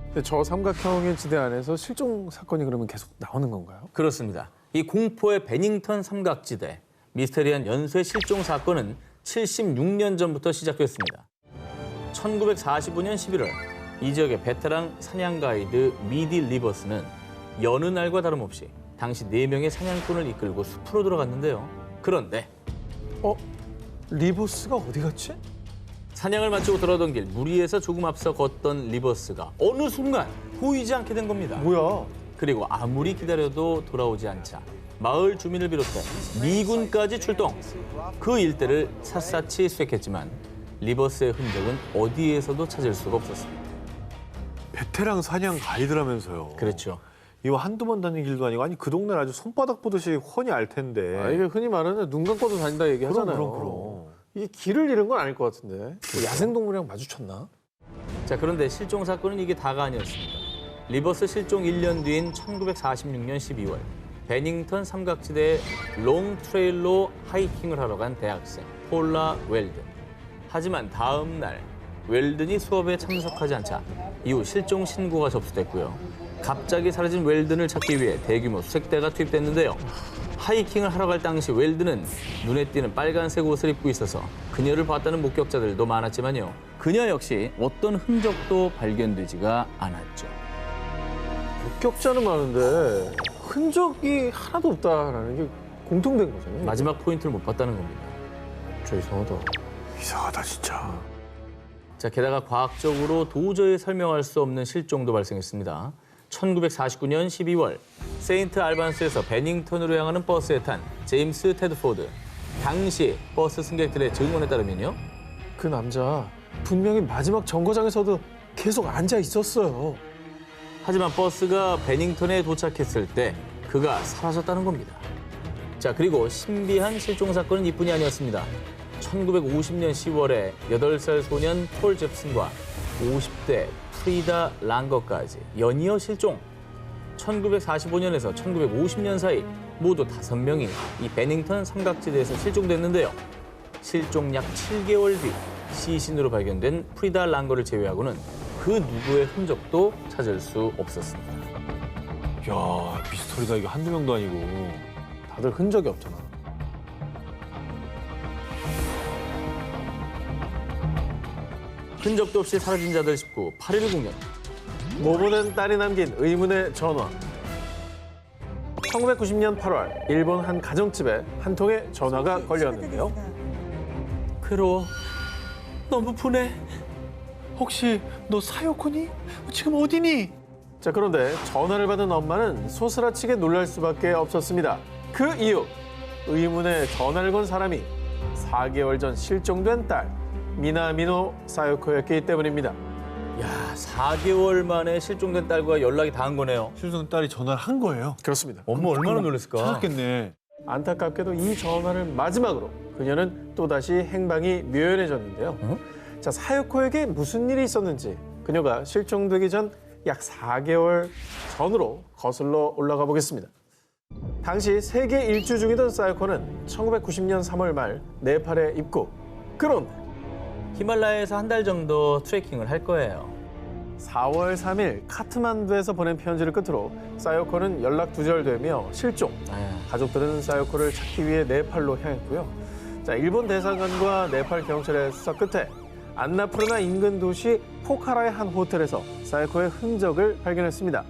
근데 저 삼각형의 지대 안에서 실종 사건이 그러면 계속 나오는 건가요? 그렇습니다. 이 공포의 베닝턴 삼각지대 미스테리한 연쇄 실종 사건은 76년 전부터 시작됐습니다. 1945년 11월 이 지역의 베테랑 사냥 가이드 미디 리버스는 여느 날과 다름없이 당시 4명의 사냥꾼을 이끌고 숲으로 들어갔는데요. 그런데 리버스가 어디 갔지? 사냥을 마치고 돌아오던 길 무리에서 조금 앞서 걷던 리버스가 어느 순간 보이지 않게 된 겁니다. 뭐야? 그리고 아무리 기다려도 돌아오지 않자 마을 주민을 비롯해 미군까지 출동. 그 일대를 샅샅이 수색했지만 리버스의 흔적은 어디에서도 찾을 수가 없었습니다. 베테랑 사냥 가이드라면서요. 그렇죠. 이거 한두 번 다닌 길도 아니고 아니 그 동네를 아주 손바닥 보듯이 훤히 알 텐데. 이게 흔히 말하는 눈 감고도 다닌다 얘기하잖아요. 그럼. 이게 길을 잃은 건 아닐 것 같은데. 뭐 야생동물이랑 마주쳤나? 자, 그런데 실종 사건은 이게 다가 아니었습니다. 리버스 실종 1년 뒤인 1946년 12월 베닝턴 삼각지대의 롱 트레일로 하이킹을 하러 간 대학생 폴라 웰든. 하지만 다음 날 웰든이 수업에 참석하지 않자 이후 실종 신고가 접수됐고요. 갑자기 사라진 웰든을 찾기 위해 대규모 수색대가 투입됐는데요. 하이킹을 하러 갈 당시 웰든은 눈에 띄는 빨간색 옷을 입고 있어서 그녀를 봤다는 목격자들도 많았지만요. 그녀 역시 어떤 흔적도 발견되지가 않았죠. 목격자는 많은데 흔적이 하나도 없다라는 게 공통된 거잖아요. 마지막 포인트를 못 봤다는 겁니다. 진짜 이상하다. 이상하다 진짜. 자, 게다가 과학적으로 도저히 설명할 수 없는 실종도 발생했습니다. 1949년 12월 세인트 알반스에서 베닝턴으로 향하는 버스에 탄 제임스 테드포드. 당시 버스 승객들의 증언에 따르면요. 그 남자 분명히 마지막 정거장에서도 계속 앉아 있었어요. 하지만 버스가 베닝턴에 도착했을 때 그가 사라졌다는 겁니다. 자, 그리고 신비한 실종 사건은 이뿐이 아니었습니다. 1950년 10월에 8살 소년 폴 잽슨과 50대 프리다 랑거까지 연이어 실종. 1945년에서 1950년 사이 모두 5명이 이 베닝턴 삼각지대에서 실종됐는데요. 실종 약 7개월 뒤 시신으로 발견된 프리다 랑거를 제외하고는 그 누구의 흔적도 찾을 수 없었습니다. 야 미스터리가 이거 한두 명도 아니고 다들 흔적이 없잖아. 흔적도 없이 사라진 자들 19, 8일 공연. 모모는 딸이 남긴 의문의 전화. 1990년 8월 일본 한 가정집에 한 통의 전화가 걸려왔는데요. 괴로워. 너무 분해. 혹시 너 사요코니? 지금 어디니? 자, 그런데 전화를 받은 엄마는 소스라치게 놀랄 수밖에 없었습니다. 그 이유, 의문의 전화를 건 사람이 4개월 전 실종된 딸 미나미노 사요코였기 때문입니다. 야, 4개월 만에 실종된 딸과 연락이 닿은 거네요. 실종 딸이 전화를 한 거예요. 그렇습니다. 엄마 얼마나 놀랐을까? 찾았겠네. 안타깝게도 이 전화를 마지막으로 그녀는 또다시 행방이 묘연해졌는데요. 자, 사요코에게 무슨 일이 있었는지 그녀가 실종되기 전 약 4개월 전으로 거슬러 올라가 보겠습니다. 당시 세계 일주 중이던 사요코는 1990년 3월 말 네팔에 입국. 그런데 히말라야에서 한 달 정도 트레킹을 할 거예요. 4월 3일 카트만두에서 보낸 편지를 끝으로 사요코는 연락 두절되며 실종. 가족들은 사요코를 찾기 위해 네팔로 향했고요. 자, 일본 대사관과 네팔 경찰의 수사 끝에 안나푸르나 인근 도시 포카라의 한 호텔에서 사요코의 흔적을 발견했습니다.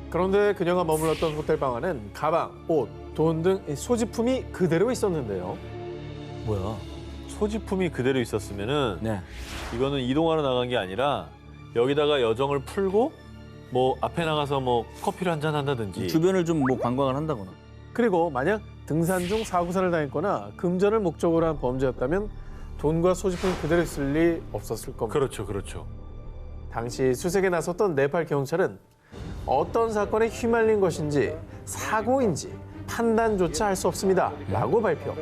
그런데 그녀가 머물렀던 호텔 방 안엔 가방, 옷, 돈 등 소지품이 그대로 있었는데요. 뭐야? 소지품이 그대로 있었으면은 네. 이거는 이동하러 나간 게 아니라 여기다가 여정을 풀고 뭐 앞에 나가서 뭐 커피를 한잔 한다든지 주변을 좀 뭐 관광을 한다거나. 그리고 만약 등산 중 사고사를 당했거나 금전을 목적으로 한 범죄였다면 돈과 소지품이 그대로 있을 리 없었을 겁니다. 그렇죠, 그렇죠. 당시 수색에 나섰던 네팔 경찰은 어떤 사건에 휘말린 것인지 사고인지 판단조차 할 수 없습니다. 라고 발표.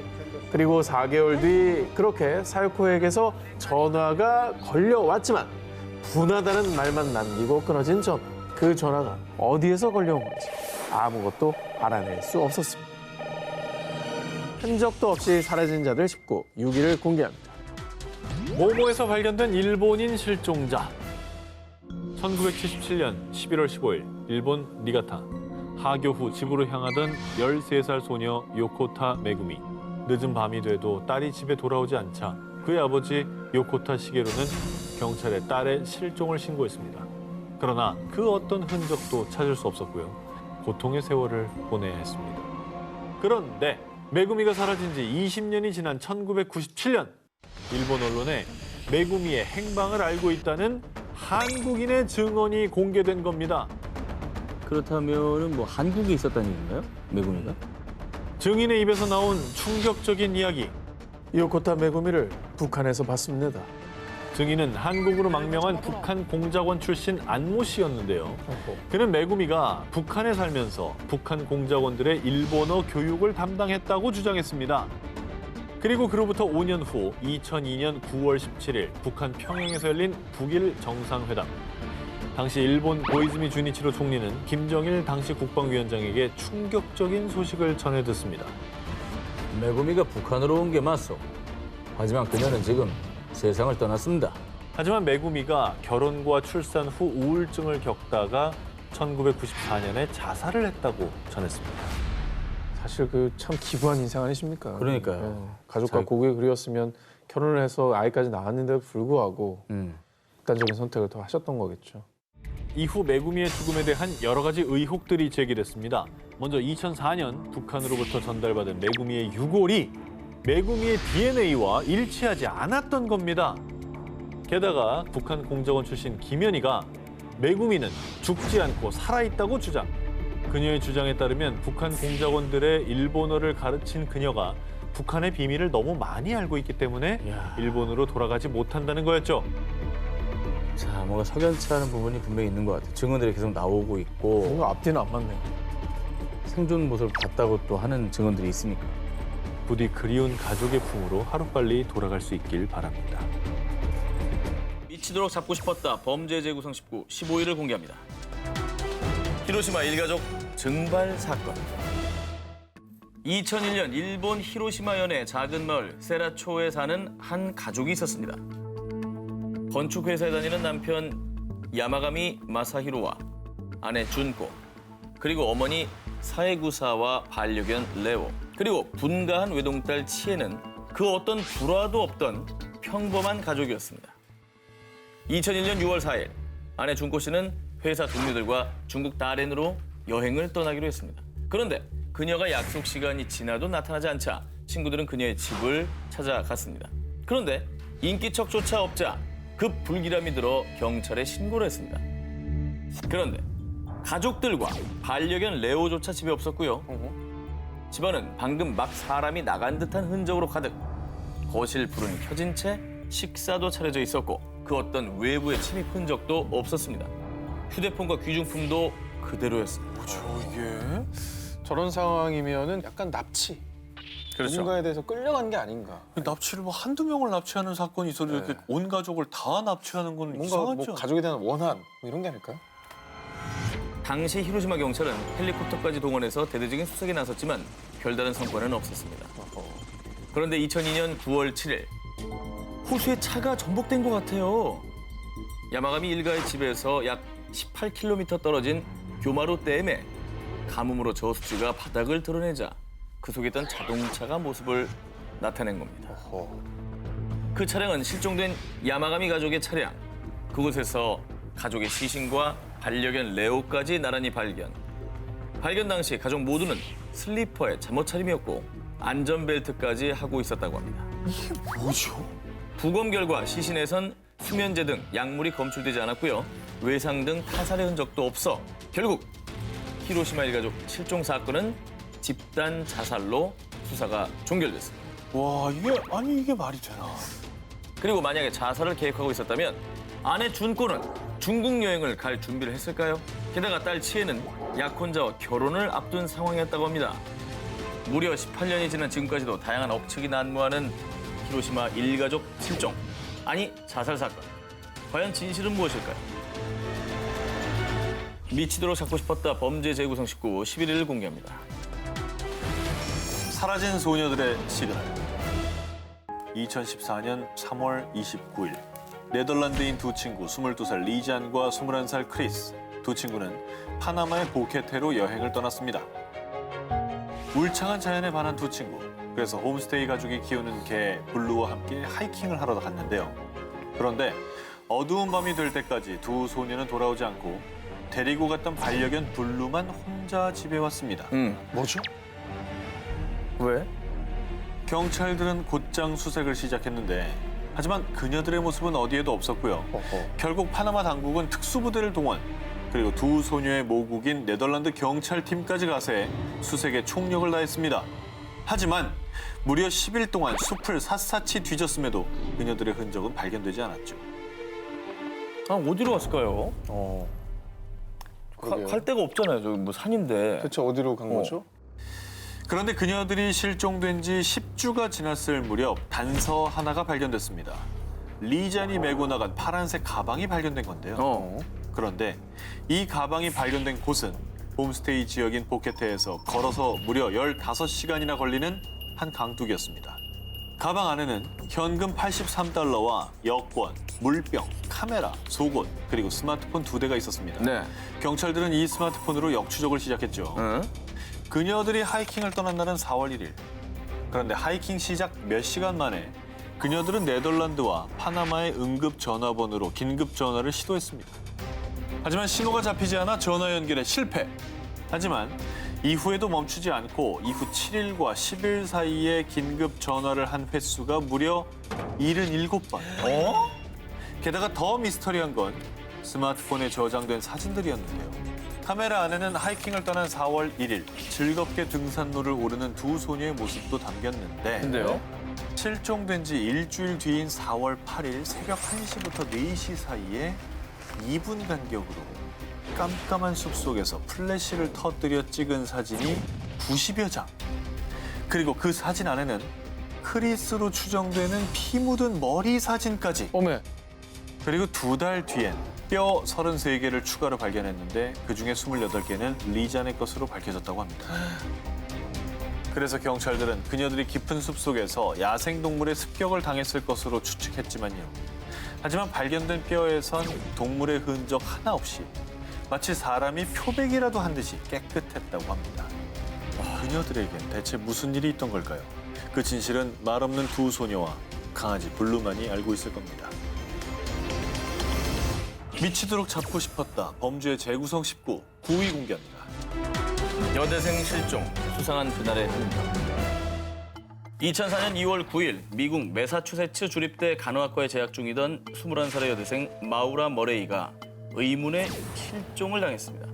그리고 4개월 뒤 그렇게 사요코에게서 전화가 걸려왔지만 분하다는 말만 남기고 끊어진 전화. 그 전화가 어디에서 걸려온 건지 아무것도 알아낼 수 없었습니다. 흔적도 없이 사라진 자들 19, 6일을 공개합니다. 모모에서 발견된 일본인 실종자. 1977년 11월 15일 일본 니가타. 하교 후 집으로 향하던 13살 소녀 요코타 메구미. 늦은 밤이 돼도 딸이 집에 돌아오지 않자 그의 아버지 요코타 시게루는 경찰에 딸의 실종을 신고했습니다. 그러나 그 어떤 흔적도 찾을 수 없었고요. 고통의 세월을 보내야 했습니다. 그런데 메구미가 사라진 지 20년이 지난 1997년 일본 언론에 메구미의 행방을 알고 있다는 한국인의 증언이 공개된 겁니다. 그렇다면은 뭐 한국에 있었다는 얘기인가요? 메구미가? 증인의 입에서 나온 충격적인 이야기. 요코타 메구미를 북한에서 봤습니다. 증인은 한국으로 망명한 북한 공작원 출신 안모 씨였는데요. 그는 메구미가 북한에 살면서 북한 공작원들의 일본어 교육을 담당했다고 주장했습니다. 그리고 그로부터 5년 후 2002년 9월 17일 북한 평양에서 열린 북일 정상회담. 당시 일본 고이즈미 주니치로 총리는 김정일 당시 국방위원장에게 충격적인 소식을 전해 듣습니다. 메구미가 북한으로 온 게 맞소. 하지만 그녀는 지금 세상을 떠났습니다. 하지만 메구미가 결혼과 출산 후 우울증을 겪다가 1994년에 자살을 했다고 전했습니다. 사실 그 참 기부한 인생 아니십니까? 그러니까요. 가족과 잘- 고국에 그리웠으면 결혼을 해서 아이까지 낳았는데도 불구하고 극단적인 선택을 더 하셨던 거겠죠. 이후 메구미의 죽음에 대한 여러 가지 의혹들이 제기됐습니다. 먼저 2004년 북한으로부터 전달받은 메구미의 유골이 메구미의 DNA와 일치하지 않았던 겁니다. 게다가 북한 공작원 출신 김연희가 메구미는 죽지 않고 살아있다고 주장. 그녀의 주장에 따르면 북한 공작원들의 일본어를 가르친 그녀가 북한의 비밀을 너무 많이 알고 있기 때문에 일본으로 돌아가지 못한다는 거였죠. 자, 뭔가 석연치 않은 부분이 분명히 있는 것 같아요. 증언들이 계속 나오고 있고 뭔가 앞뒤는 안 맞네요. 생존 모습을 봤다고 또 하는 증언들이 있으니까. 부디 그리운 가족의 품으로 하루빨리 돌아갈 수 있길 바랍니다. 미치도록 잡고 싶었다. 범죄 재구성 19, 15일을 공개합니다. 히로시마 일가족 증발 사건. 2001년 일본 히로시마현의 작은 마을 세라초에 사는 한 가족이 있었습니다. 건축회사에 다니는 남편 야마가미 마사히로와 아내 준코, 그리고 어머니 사에구사와 반려견 레오. 그리고 분가한 외동딸 치에는 그 어떤 불화도 없던 평범한 가족이었습니다. 2001년 6월 4일 아내 준코 씨는 회사 동료들과 중국 다롄으로 여행을 떠나기로 했습니다. 그런데 그녀가 약속 시간이 지나도 나타나지 않자 친구들은 그녀의 집을 찾아갔습니다. 그런데 인기척조차 없자 급 불길함이 들어 경찰에 신고를 했습니다. 그런데 가족들과 반려견 레오조차 집에 없었고요. 집안은 방금 막 사람이 나간 듯한 흔적으로 가득. 거실 불은 켜진 채 식사도 차려져 있었고 그 어떤 외부의 침입 흔적도 없었습니다. 휴대폰과 귀중품도 그대로였습니다. 이게? 저런 상황이면은 약간 납치. 그렇죠. 누군가에 대해서 끌려간 게 아닌가. 납치를 뭐 한두 명을 납치하는 사건이 있어도 이렇게 온 가족을 다 납치하는 건 뭔가 이상하죠. 뭐 가족에 대한 원한 뭐 이런 게 아닐까요? 당시 히로시마 경찰은 헬리콥터까지 동원해서 대대적인 수색에 나섰지만 별다른 성과는 없었습니다. 그런데 2002년 9월 7일 호수에 차가 전복된 것 같아요. 야마가미 일가의 집에서 약 18km 떨어진 교마루 댐에 가뭄으로 저수지가 바닥을 드러내자 그 속에 있던 자동차가 모습을 나타낸 겁니다. 그 차량은 실종된 야마가미 가족의 차량. 그곳에서 가족의 시신과 반려견 레오까지 나란히 발견. 발견 당시 가족 모두는 슬리퍼에 잠옷 차림이었고 안전벨트까지 하고 있었다고 합니다. 이게 뭐죠? 부검 결과 시신에선 수면제 등 약물이 검출되지 않았고요. 외상 등 타살의 흔적도 없어 결국 히로시마 일가족 실종 사건은 집단 자살로 수사가 종결됐습니다. 와, 이게 말이 되나? 그리고 만약에 자살을 계획하고 있었다면 아내 준코는 중국 여행을 갈 준비를 했을까요? 게다가 딸 치에는 약혼자와 결혼을 앞둔 상황이었다고 합니다. 무려 18년이 지난 지금까지도 다양한 억측이 난무하는 히로시마 일가족 실종. 아니, 자살 사건. 과연 진실은 무엇일까요? 미치도록 찾고 싶었다 범죄 재구성 19 11일을 공개합니다. 사라진 소녀들의 시그널. 2014년 3월 29일 네덜란드인 두 친구 22살 리잔과 21살 크리스. 두 친구는 파나마의 보케테로 여행을 떠났습니다. 울창한 자연에 반한 두 친구. 그래서 홈스테이 가족이 키우는 개 블루와 함께 하이킹을 하러 갔는데요. 그런데 어두운 밤이 될 때까지 두 소녀는 돌아오지 않고 데리고 갔던 반려견 블루만 혼자 집에 왔습니다. 뭐죠? 왜? 경찰들은 곧장 수색을 시작했는데 하지만 그녀들의 모습은 어디에도 없었고요. 결국 파나마 당국은 특수부대를 동원, 그리고 두 소녀의 모국인 네덜란드 경찰팀까지 가세 수색에 총력을 다했습니다. 하지만 무려 10일 동안 숲을 샅샅이 뒤졌음에도 그녀들의 흔적은 발견되지 않았죠. 아, 어디로 갔을까요? 그러게요. 갈 데가 없잖아요. 저기 뭐 산인데. 대체 어디로 간 거죠? 그런데 그녀들이 실종된 지 10주가 지났을 무렵 단서 하나가 발견됐습니다. 리잔이 메고 나간 파란색 가방이 발견된 건데요. 그런데 이 가방이 발견된 곳은 홈스테이 지역인 보케테에서 걸어서 무려 15시간이나 걸리는 한 강둑이었습니다. 가방 안에는 현금 83달러와 여권, 물병, 카메라, 속옷, 그리고 스마트폰 2대가 있었습니다. 네. 경찰들은 이 스마트폰으로 역추적을 시작했죠. 그녀들이 하이킹을 떠난 날은 4월 1일. 그런데 하이킹 시작 몇 시간 만에 그녀들은 네덜란드와 파나마의 응급 전화번호로 긴급 전화를 시도했습니다. 하지만 신호가 잡히지 않아 전화 연결에 실패. 하지만 이후에도 멈추지 않고 이후 7일과 10일 사이에 긴급 전화를 한 횟수가 무려 77번. 게다가 더 미스터리한 건 스마트폰에 저장된 사진들이었는데요. 카메라 안에는 하이킹을 떠난 4월 1일 즐겁게 등산로를 오르는 두 소녀의 모습도 담겼는데 근데요? 실종된 지 일주일 뒤인 4월 8일 새벽 1시부터 4시 사이에 2분 간격으로 깜깜한 숲속에서 플래시를 터뜨려 찍은 사진이 90여 장. 그리고 그 사진 안에는 크리스로 추정되는 피 묻은 머리 사진까지. 어메. 그리고 2달 뒤엔 뼈 33개를 추가로 발견했는데 그중에 28개는 리잔의 것으로 밝혀졌다고 합니다. 그래서 경찰들은 그녀들이 깊은 숲속에서 야생동물의 습격을 당했을 것으로 추측했지만요. 하지만 발견된 뼈에선 동물의 흔적 하나 없이 마치 사람이 표백이라도 한 듯이 깨끗했다고 합니다. 그녀들에겐 대체 무슨 일이 있던 걸까요? 그 진실은 말 없는 두 소녀와 강아지 블루만이 알고 있을 겁니다. 미치도록 잡고 싶었다. 범죄의 재구성 19, 9위 공개합니다. 여대생 실종, 수상한 그날의 흔적. 2004년 2월 9일 미국 매사추세츠 주립대 간호학과에 재학 중이던 21살의 여대생 마우라 머레이가 의문의 실종을 당했습니다.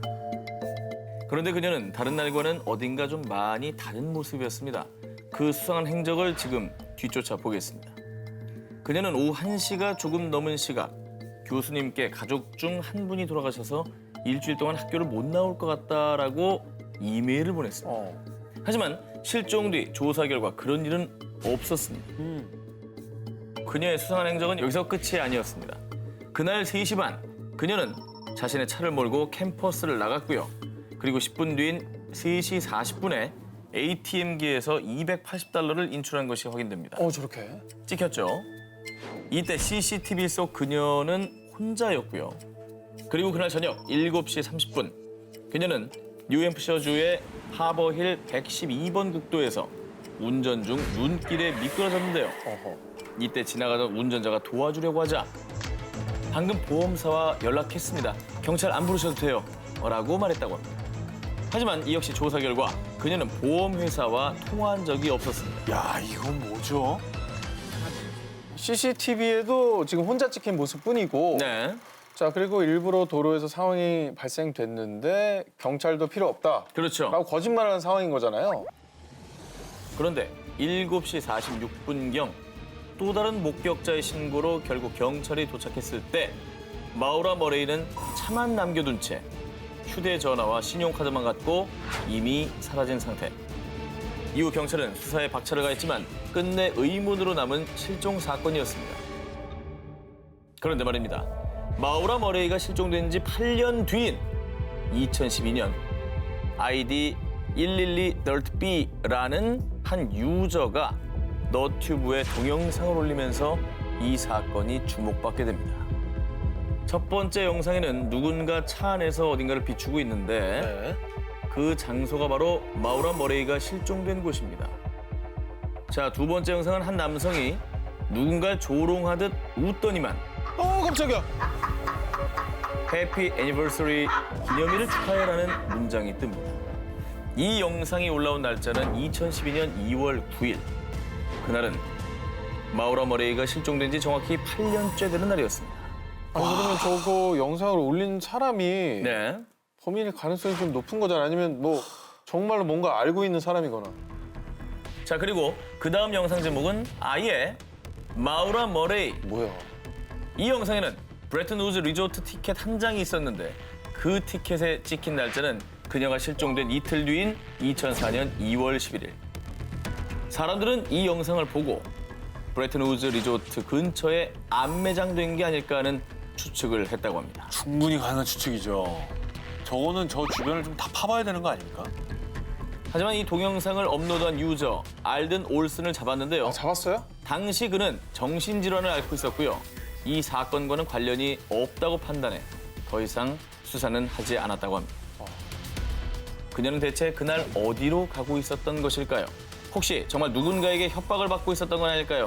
그런데 그녀는 다른 날과는 어딘가 좀 많이 다른 모습이었습니다. 그 수상한 행적을 지금 뒤쫓아 보겠습니다. 그녀는 오후 1시가 조금 넘은 시각 교수님께 가족 중 한 분이 돌아가셔서 일주일 동안 학교를 못 나올 것 같다라고 이메일을 보냈습니다. 하지만 실종 뒤 조사 결과 그런 일은 없었습니다. 그녀의 수상한 행적은 여기서 끝이 아니었습니다. 그날 3시 반 그녀는 자신의 차를 몰고 캠퍼스를 나갔고요. 그리고 10분 뒤인 3시 40분에 ATM기에서 $280를 인출한 것이 확인됩니다. 저렇게. 찍혔죠. 이때 CCTV 속 그녀는 혼자였고요. 그리고 그날 저녁 7시 30분 그녀는 뉴햄프셔주의 하버힐 112번 국도에서 운전 중 눈길에 미끄러졌는데요. 이때 지나가던 운전자가 도와주려고 하자 방금 보험사와 연락했습니다. 경찰 안 부르셔도 돼요. 라고 말했다고 합니다. 하지만 이 역시 조사 결과 그녀는 보험회사와 통화한 적이 없었습니다. 야, 이건 뭐죠? CCTV에도 지금 혼자 찍힌 모습뿐이고 네. 자 그리고 일부러 도로에서 상황이 발생됐는데 경찰도 필요 없다 그렇죠. 라고 거짓말하는 상황인 거잖아요. 그런데 7시 46분경 또 다른 목격자의 신고로 결국 경찰이 도착했을 때 마우라 머레이는 차만 남겨둔 채 휴대전화와 신용카드만 갖고 이미 사라진 상태. 이후 경찰은 수사에 박차를 가했지만 끝내 의문으로 남은 실종 사건이었습니다. 그런데 말입니다. 마우라 머레이가 실종된 지 8년 뒤인 2012년 아이디 112dirtb라는 한 유저가 너튜브에 동영상을 올리면서 이 사건이 주목받게 됩니다. 첫 번째 영상에는 누군가 차 안에서 어딘가를 비추고 있는데 그 장소가 바로 마우라 머레이가 실종된 곳입니다. 자, 두 번째 영상은 한 남성이 누군가를 조롱하듯 웃더니만 깜짝이야. 해피 애니버서리 기념일을 축하해라는 문장이 뜹니다. 이 영상이 올라온 날짜는 2012년 2월 9일. 그날은 마우라 머레이가 실종된 지 정확히 8년째 되는 날이었습니다. 그러면 저거 영상을 올린 사람이 네. 범인일 가능성이 좀 높은 거잖아. 아니면 뭐 정말로 뭔가 알고 있는 사람이거나. 자, 그리고 그 다음 영상 제목은 아예 마우라 머레이. 뭐야? 이 영상에는 브레튼 우즈 리조트 티켓 한 장이 있었는데 그 티켓에 찍힌 날짜는 그녀가 실종된 이틀 뒤인 2004년 2월 11일. 사람들은 이 영상을 보고 브레튼 우즈 리조트 근처에 안매장된 게 아닐까 하는 추측을 했다고 합니다. 충분히 가능한 추측이죠. 저거는 저 주변을 좀 다 파봐야 되는 거 아닙니까? 하지만 이 동영상을 업로드한 유저 알든 올슨을 잡았는데요. 잡았어요? 당시 그는 정신질환을 앓고 있었고요. 이 사건과는 관련이 없다고 판단해 더 이상 수사는 하지 않았다고 합니다. 그녀는 대체 그날 어디로 가고 있었던 것일까요? 혹시 정말 누군가에게 협박을 받고 있었던 건 아닐까요?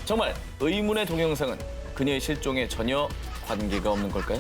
정말 의문의 동영상은 그녀의 실종에 전혀 관계가 없는 걸까요?